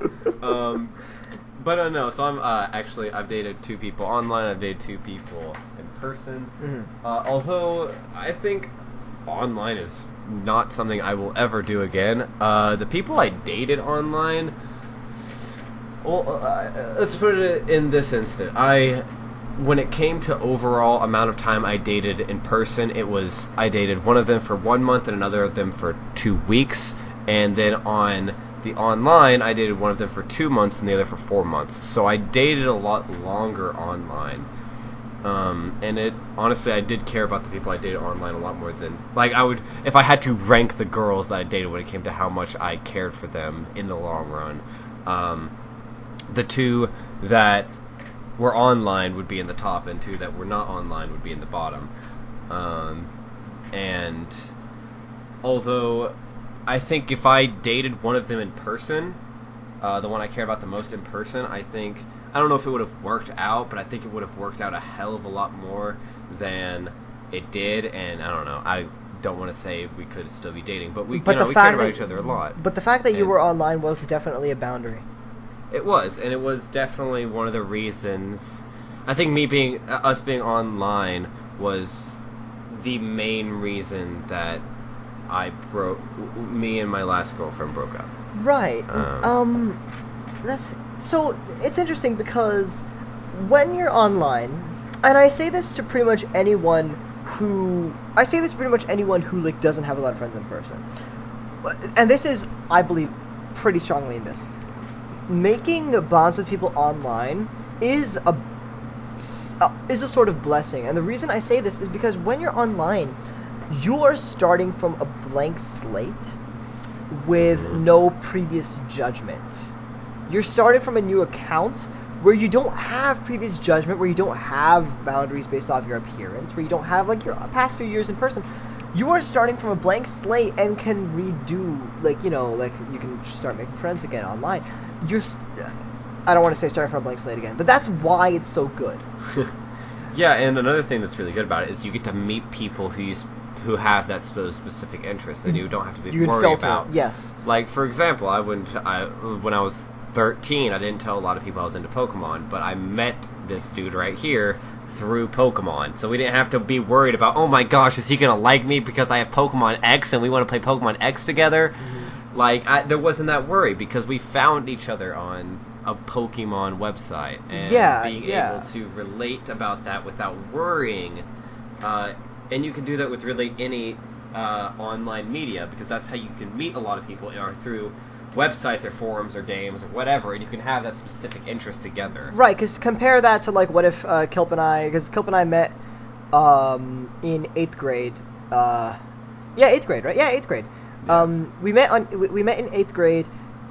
But no. So I've dated 2 people online. I've dated 2 people in person. Mm-hmm. Although I think online is not something I will ever do again. The people I dated online. Well, let's put it in this instant. When it came to overall amount of time I dated in person, I dated one of them for 1 month and another of them for 2 weeks, and then on the online, I dated one of them for 2 months and the other for 4 months. So I dated a lot longer online. And honestly, I did care about the people I dated online a lot more than, if I had to rank the girls that I dated when it came to how much I cared for them in the long run. The 2 that were online would be in the top, and 2 that were not online would be in the bottom. And although I think if I dated one of them in person, the one I care about the most in person, I don't know if it would have worked out, but I think it would have worked out a hell of a lot more than it did, and I don't know. I don't want to say we could still be dating, but we cared about each other a lot. But the fact that you were online was definitely a boundary. It was, and it was definitely one of the reasons. I think us being online was the main reason that me and my last girlfriend broke up. Right. So it's interesting because when you're online, and I say this to pretty much anyone who doesn't have a lot of friends in person, and this is, I believe, pretty strongly in this. Making bonds with people online is a sort of blessing, and the reason I say this is because when you're online, you are starting from a blank slate with no previous judgment. You're starting from a new account where you don't have previous judgment, where you don't have boundaries based off your appearance, where you don't have your past few years in person. You are starting from a blank slate and can redo, you can start making friends again online. I don't want to say starting from a blank slate again, but that's why it's so good. Yeah, and another thing that's really good about it is you get to meet people who have that specific interest, and you don't have to be worried about. Yes. Like, for example, when I was 13, I didn't tell a lot of people I was into Pokemon, but I met this dude right here through Pokemon, so we didn't have to be worried about, oh my gosh, is he gonna like me because I have Pokemon X and we want to play Pokemon X together? There wasn't that worry because we found each other on a Pokemon website, and being able to relate about that without worrying, and you can do that with really any online media, because that's how you can meet a lot of people, are through websites or forums or games or whatever, and you can have that specific interest together. Right, because compare that to what if Kilp and I met in 8th grade. 8th grade, right? Yeah, 8th grade. Yeah. We met in 8th grade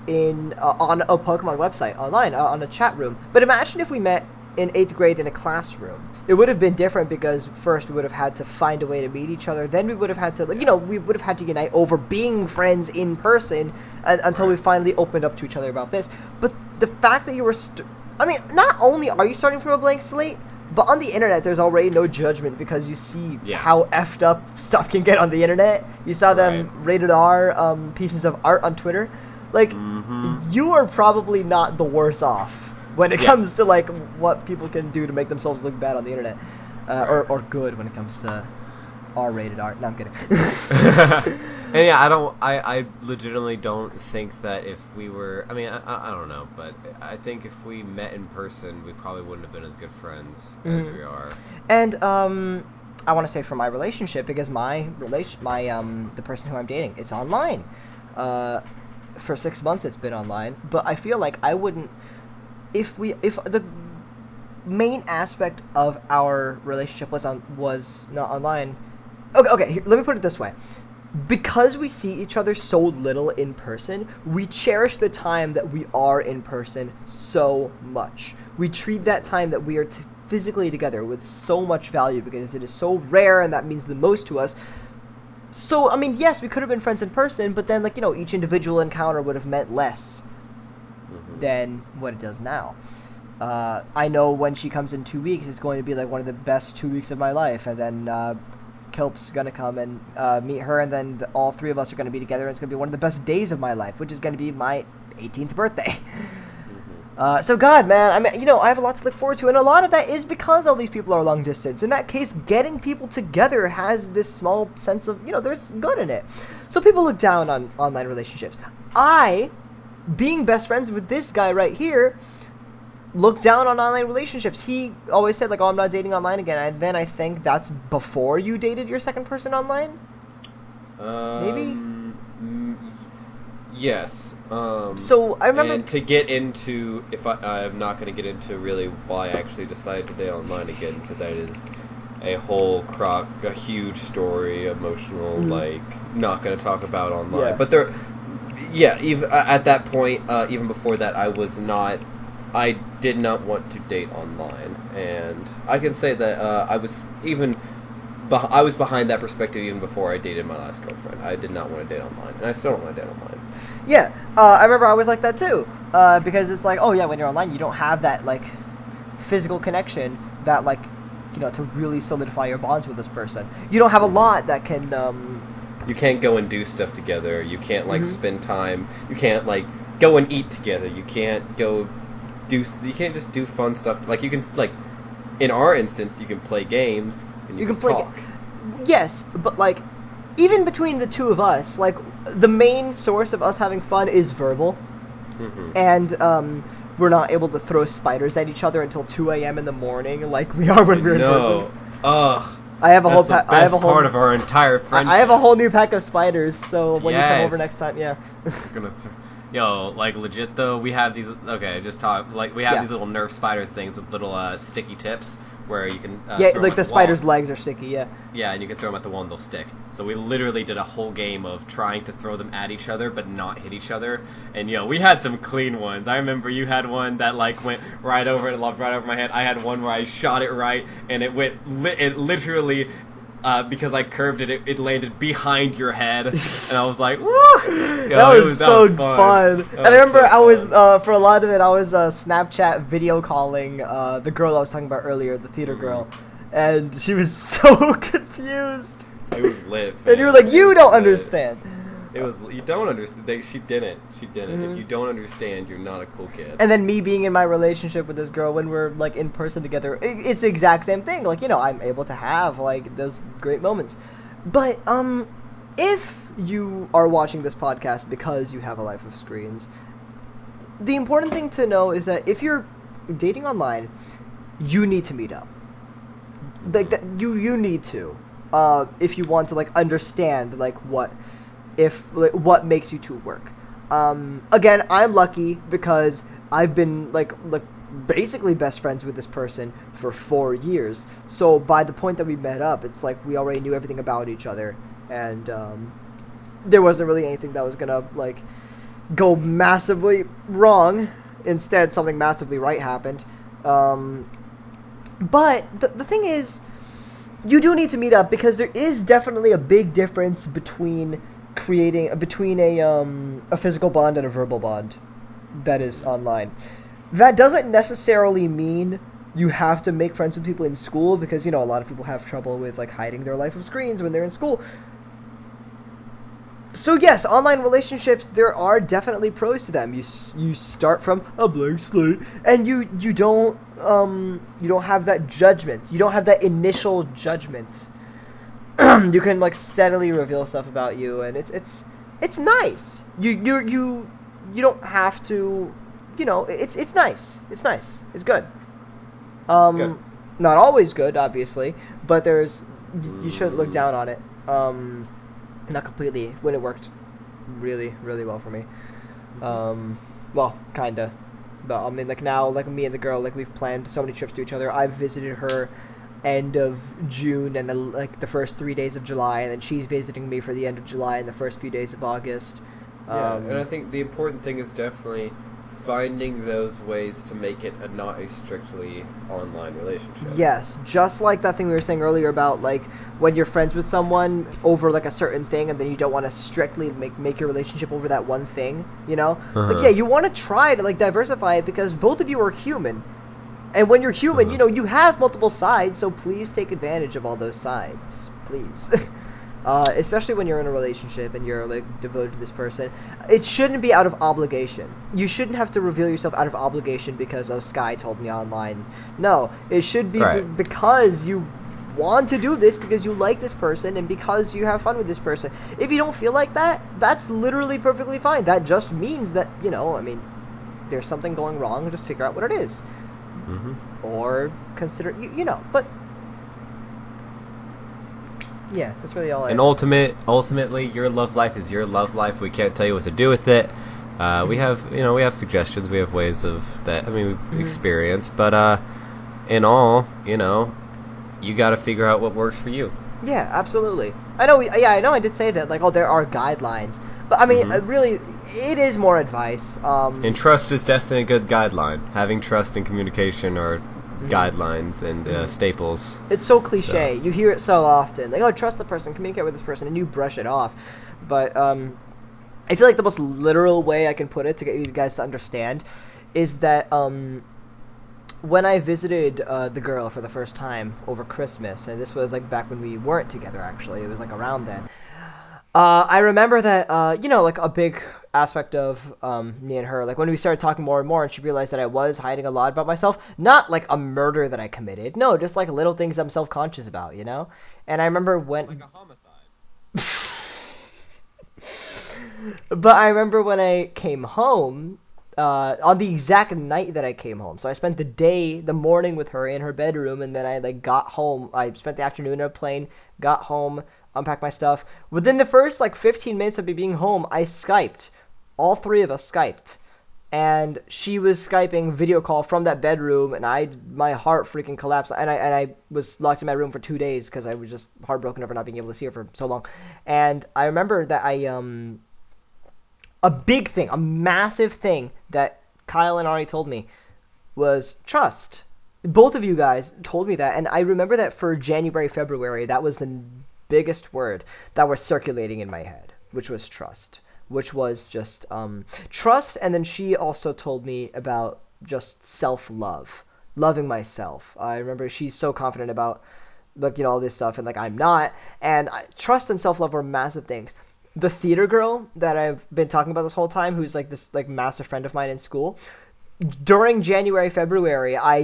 on a Pokemon website online on a chat room. But imagine if we met in 8th grade in a classroom. It would have been different because first we would have had to find a way to meet each other. Then we would have had to, we would have had to unite over being friends in person until we finally opened up to each other about this. But the fact that you were, not only are you starting from a blank slate, but on the internet there's already no judgment because you see how effed up stuff can get on the internet. You saw them rated R pieces of art on Twitter. You are probably not the worse off when it comes to what people can do to make themselves look bad on the internet, or good when it comes to R-rated art. No, I'm kidding. And I legitimately don't think that if we were, I don't know, but I think if we met in person, we probably wouldn't have been as good friends as we are. And I want to say for my relationship, because the person who I'm dating, it's online. For 6 months it's been online, but I feel like I wouldn't. if the main aspect of our relationship was not online. Okay, let me put it this way. Because we see each other so little in person, we cherish the time that we are in person so much. We treat that time that we are physically together with so much value because it is so rare and that means the most to us. So, I mean, yes, we could have been friends in person, but then, each individual encounter would have meant less than what it does now. I know when she comes in 2 weeks, it's going to be, one of the best 2 weeks of my life, and then, Kilp's gonna come and meet her, and then all three of us are gonna be together, and it's gonna be one of the best days of my life, which is gonna be my 18th birthday. So God, man, I mean, I have a lot to look forward to, and a lot of that is because all these people are long distance. In that case, getting people together has this small sense of, there's good in it. So people look down on online relationships. I, being best friends with this guy right here, look down on online relationships. He always said, oh, I'm not dating online again. And then I think that's before you dated your second person online? Maybe? Yes. So I remember... And to get into... I'm not going to get into really why I actually decided to date online again, because that is a whole a huge story, emotional, not going to talk about online. Yeah. But even at that point, even before that, I did not want to date online, and I can say that I was behind that perspective even before I dated my last girlfriend. I did not want to date online, and I still don't want to date online. Yeah, I remember I was like that too, because it's when you're online, you don't have that physical connection that to really solidify your bonds with this person. You don't have a lot that can. You can't go and do stuff together. You can't spend time. You can't go and eat together. You can't go. You can't just do fun stuff. You can in our instance, you can play games and you can play talk. Yes, but even between the two of us, the main source of us having fun is verbal, and we're not able to throw spiders at each other until 2 a.m. in the morning, like we are when we're in person. Ugh. I have a whole pack. I have a whole part of our entire friendship. I have a whole new pack of spiders. So when you come over next time, yeah. We're gonna. Yo, legit though, we have these. Okay, just talk. We have these little Nerf spider things with little sticky tips where you can. Throw the spider's legs are sticky. Yeah. Yeah, and you can throw them at the wall and they'll stick. So we literally did a whole game of trying to throw them at each other but not hit each other. And we had some clean ones. I remember you had one that went right over and lobbed right over my head. I had one where I shot it right and it went. It literally. Because I curved it, it landed behind your head, and I was like, "Woo!" That was fun. And I remember I was for a lot of it, I was Snapchat video calling the girl I was talking about earlier, the theater girl, and she was so confused. It was lit. And you were like, "You don't understand." It was. You don't understand. She didn't. If you don't understand, you're not a cool kid. And then me being in my relationship with this girl when we're in person together, it's the exact same thing. I'm able to have those great moments. But if you are watching this podcast because you have a life of screens, the important thing to know is that if you're dating online, you need to meet up. You need to, if you want to understand what makes you two work. Again, I'm lucky because I've been basically best friends with this person for 4 years. So by the point that we met up, it's we already knew everything about each other, and there wasn't really anything that was gonna go massively wrong. Instead, something massively right happened. But the thing is, you do need to meet up because there is definitely a big difference between a physical bond and a verbal bond that is online. That doesn't necessarily mean you have to make friends with people in school because a lot of people have trouble with hiding their life of screens when they're in school. So yes, online relationships, there are definitely pros to them. You start from a blank slate, and you don't have that judgment. You don't have that initial judgment. You can steadily reveal stuff about you, and it's nice. You don't have to, it's nice. It's nice. It's good. It's good. Not always good, obviously, but you shouldn't look down on it. Not completely, when it worked really, really well for me. Well, kinda. But I mean, like now, like me and the girl, like we've planned so many trips to each other. I've visited her end of June and like the first 3 days of July, and then she's visiting me for the end of July and the first few days of August. Yeah, and I think the important thing is definitely finding those ways to make it not a strictly online relationship. Yes, just like that thing we were saying earlier about like when you're friends with someone over like a certain thing, and then you don't want to strictly make your relationship over that one thing, you know? Like yeah, you want to try to like diversify it because both of you are human. And when you're human, you know, you have multiple sides, so please take advantage of all those sides. Please. Especially when you're in a relationship and you're like devoted to this person. It shouldn't be out of obligation. You shouldn't have to reveal yourself out of obligation because, oh, Sky told me online. No, it should be because you want to do this, because you like this person, and because you have fun with this person. If you don't feel like that, that's literally perfectly fine. That just means that, you know, I mean, there's something going wrong. Just figure out what it is. Or consider, you know, but yeah, that's really all. And ultimately, your love life is your love life. We can't tell you what to do with it. We have suggestions. We have ways of that. I mean, we've experienced, but in all, you know, you got to figure out what works for you. Yeah, absolutely. I know. I know. I did say that. Like, oh, there are guidelines, but I mean, really, it is more advice. And trust is definitely a good guideline. Having trust and communication are guidelines and staples. It's so cliche. So. You hear it so often. Like, oh, trust the person, communicate with this person, and you brush it off. But I feel like the most literal way I can put it to get you guys to understand is that when I visited the girl for the first time over Christmas, and this was like back when we weren't together, actually. It was like around then. I remember that, you know, like a big aspect of me and her, like when we started talking more and more, and she realized that I was hiding a lot about myself, not like a murder that I committed, no, just like little things I'm self-conscious about, you know? And I remember when... Like a homicide. But I remember when I came home, on the exact night that I came home, so I spent the morning with her in her bedroom, and then I like got home, I spent the afternoon in a plane, got home, unpack my stuff. Within the first like 15 minutes of me being home, I Skyped. All three of us Skyped. And she was Skyping video call from that bedroom, and my heart freaking collapsed. And I was locked in my room for 2 days because I was just heartbroken over not being able to see her for so long. And I remember that a big thing, a massive thing that Kyle and Ari told me was trust. Both of you guys told me that, and I remember that for January, February, that was the biggest word that was circulating in my head, which was trust, which was just trust. And then she also told me about just self-love, loving myself. I remember she's so confident about, like, you know, all this stuff, and like I'm not, and trust and self-love were massive things. The theater girl that I've been talking about this whole time, who's like this like massive friend of mine in school, during January, February, I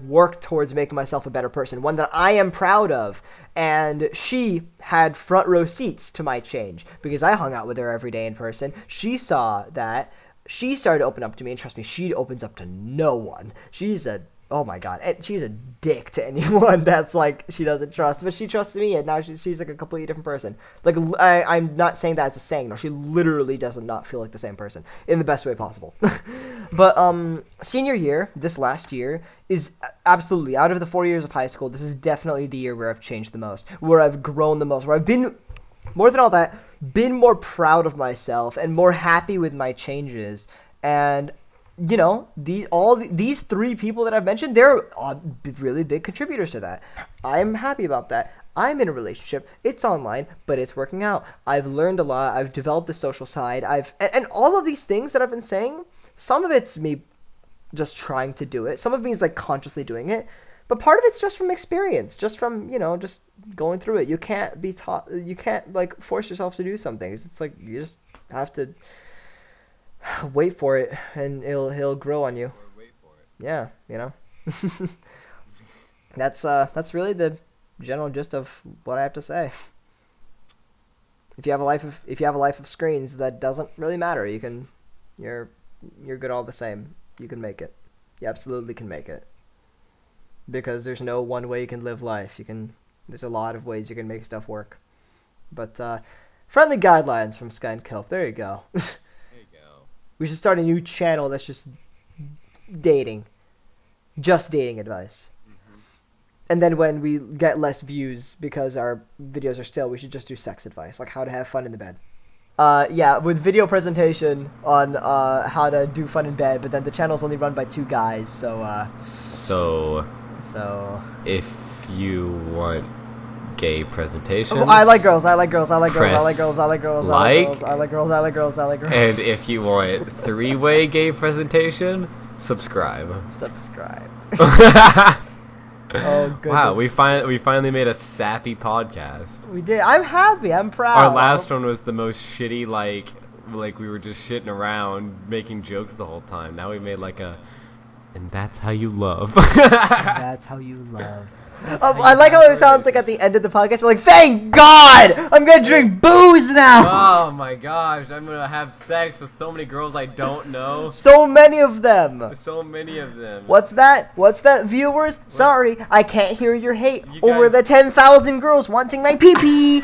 worked towards making myself a better person, one that I am proud of. And she had front row seats to my change because I hung out with her every day in person. She saw that. She started to open up to me, and trust me, she opens up to no one. Oh my god, and she's a dick to anyone that's like she doesn't trust, but she trusts me, and now she's like a completely different person. Like I'm not saying that as a saying. No, she literally does not feel like the same person in the best way possible. But senior year, this last year, is absolutely, out of the 4 years of high school, this is definitely the year where I've changed the most, where I've grown the most, where I've been, more than all that, been more proud of myself and more happy with my changes. And you know, these three people that I've mentioned, they're really big contributors to that. I'm happy about that. I'm in a relationship. It's online, but it's working out. I've learned a lot. I've developed a social side. And all of these things that I've been saying, some of it's me just trying to do it. Some of me is like consciously doing it. But part of it's just from experience, just from, you know, just going through it. You can't be taught, you can't like force yourself to do some things. It's like you just have to wait for it, and he'll grow on you. Or wait for it. Yeah, you know. That's really the general gist of what I have to say. If you have a life of screens, that doesn't really matter. You're good all the same. You can make it. You absolutely can make it. Because there's no one way you can live life. There's a lot of ways you can make stuff work. But friendly guidelines from Sky and Kilp. There you go. We should start a new channel that's just dating advice. And then when we get less views because our videos are still, we should just do sex advice, like how to have fun in the bed. Yeah, with video presentation on how to do fun in bed, but then the channel's only run by 2 guys, so if you want gay presentations, I like girls, I like girls, I like girls, I press like girls, I like girls, I like girls, I like girls, I like girls, I like girls. and if you want 3-way gay presentation, subscribe. Oh goodness. Wow, we finally made a sappy podcast. We did. I'm happy. I'm proud. Our last one was the most shitty, like we were just shitting around, making jokes the whole time. Now we made like a, and that's how you love. That's how you love. I like how it sounds like at the end of the podcast, we're like, thank God! I'm gonna drink booze now! Oh my gosh, I'm gonna have sex with so many girls I don't know. So many of them! So many of them. What's that? What's that, viewers? Sorry, I can't hear your hate You over guys- the 10,000 girls wanting my pee-pee!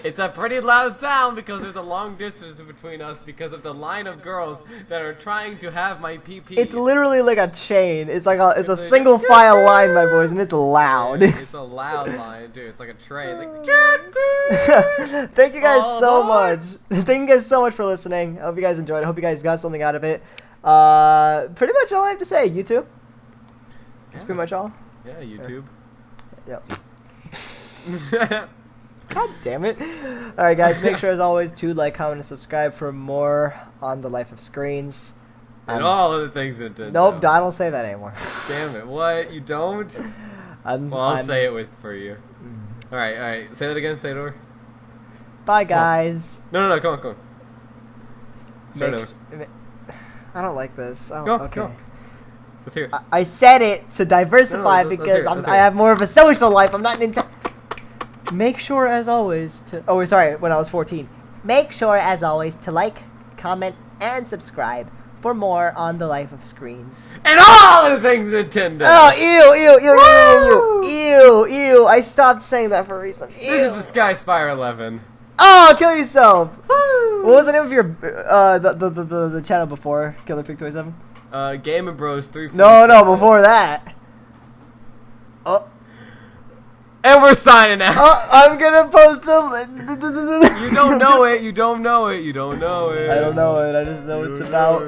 It's a pretty loud sound because there's a long distance between us because of the line of girls that are trying to have my PP. It's literally like a chain. It's a single file line, my boys, and it's loud. It's a loud line, dude. It's like a train. Like, Thank you guys Oh, so boy. much. Thank you guys so much for listening. I hope you guys enjoyed. I hope you guys got something out of it. Pretty much all I have to say. You too? That's pretty much all. yeah, YouTube. Yep. God damn it. Alright guys, make sure as always to like, comment, and subscribe for more on the life of screens. And all other things Nintendo. Nope, I don't say that anymore. Damn it. What? You don't? Well, I'll say it for you. Alright. Say that again. Say it over. Bye guys. No. Come on. Start Make over. I don't like this. Oh, Go. okay. Go. Let's hear it. I said it to diversify No, let's because hear it, let's I hear it. have more of a social life. I'm not into. Make sure as always to. Oh, sorry. When I was 14. Make sure as always to like, comment, and subscribe for more on the life of screens. And all other things Nintendo. Oh, ew! I stopped saying that for a reason. Ew. This is the SkySpyer 11. Oh, kill yourself! What was the name of your the channel before Killer Pig 27? Game and Bros 3. No, before that. Oh. And we're signing out. Oh, I'm gonna post the. You don't know it. You don't know it. I don't know it. I just know it's about.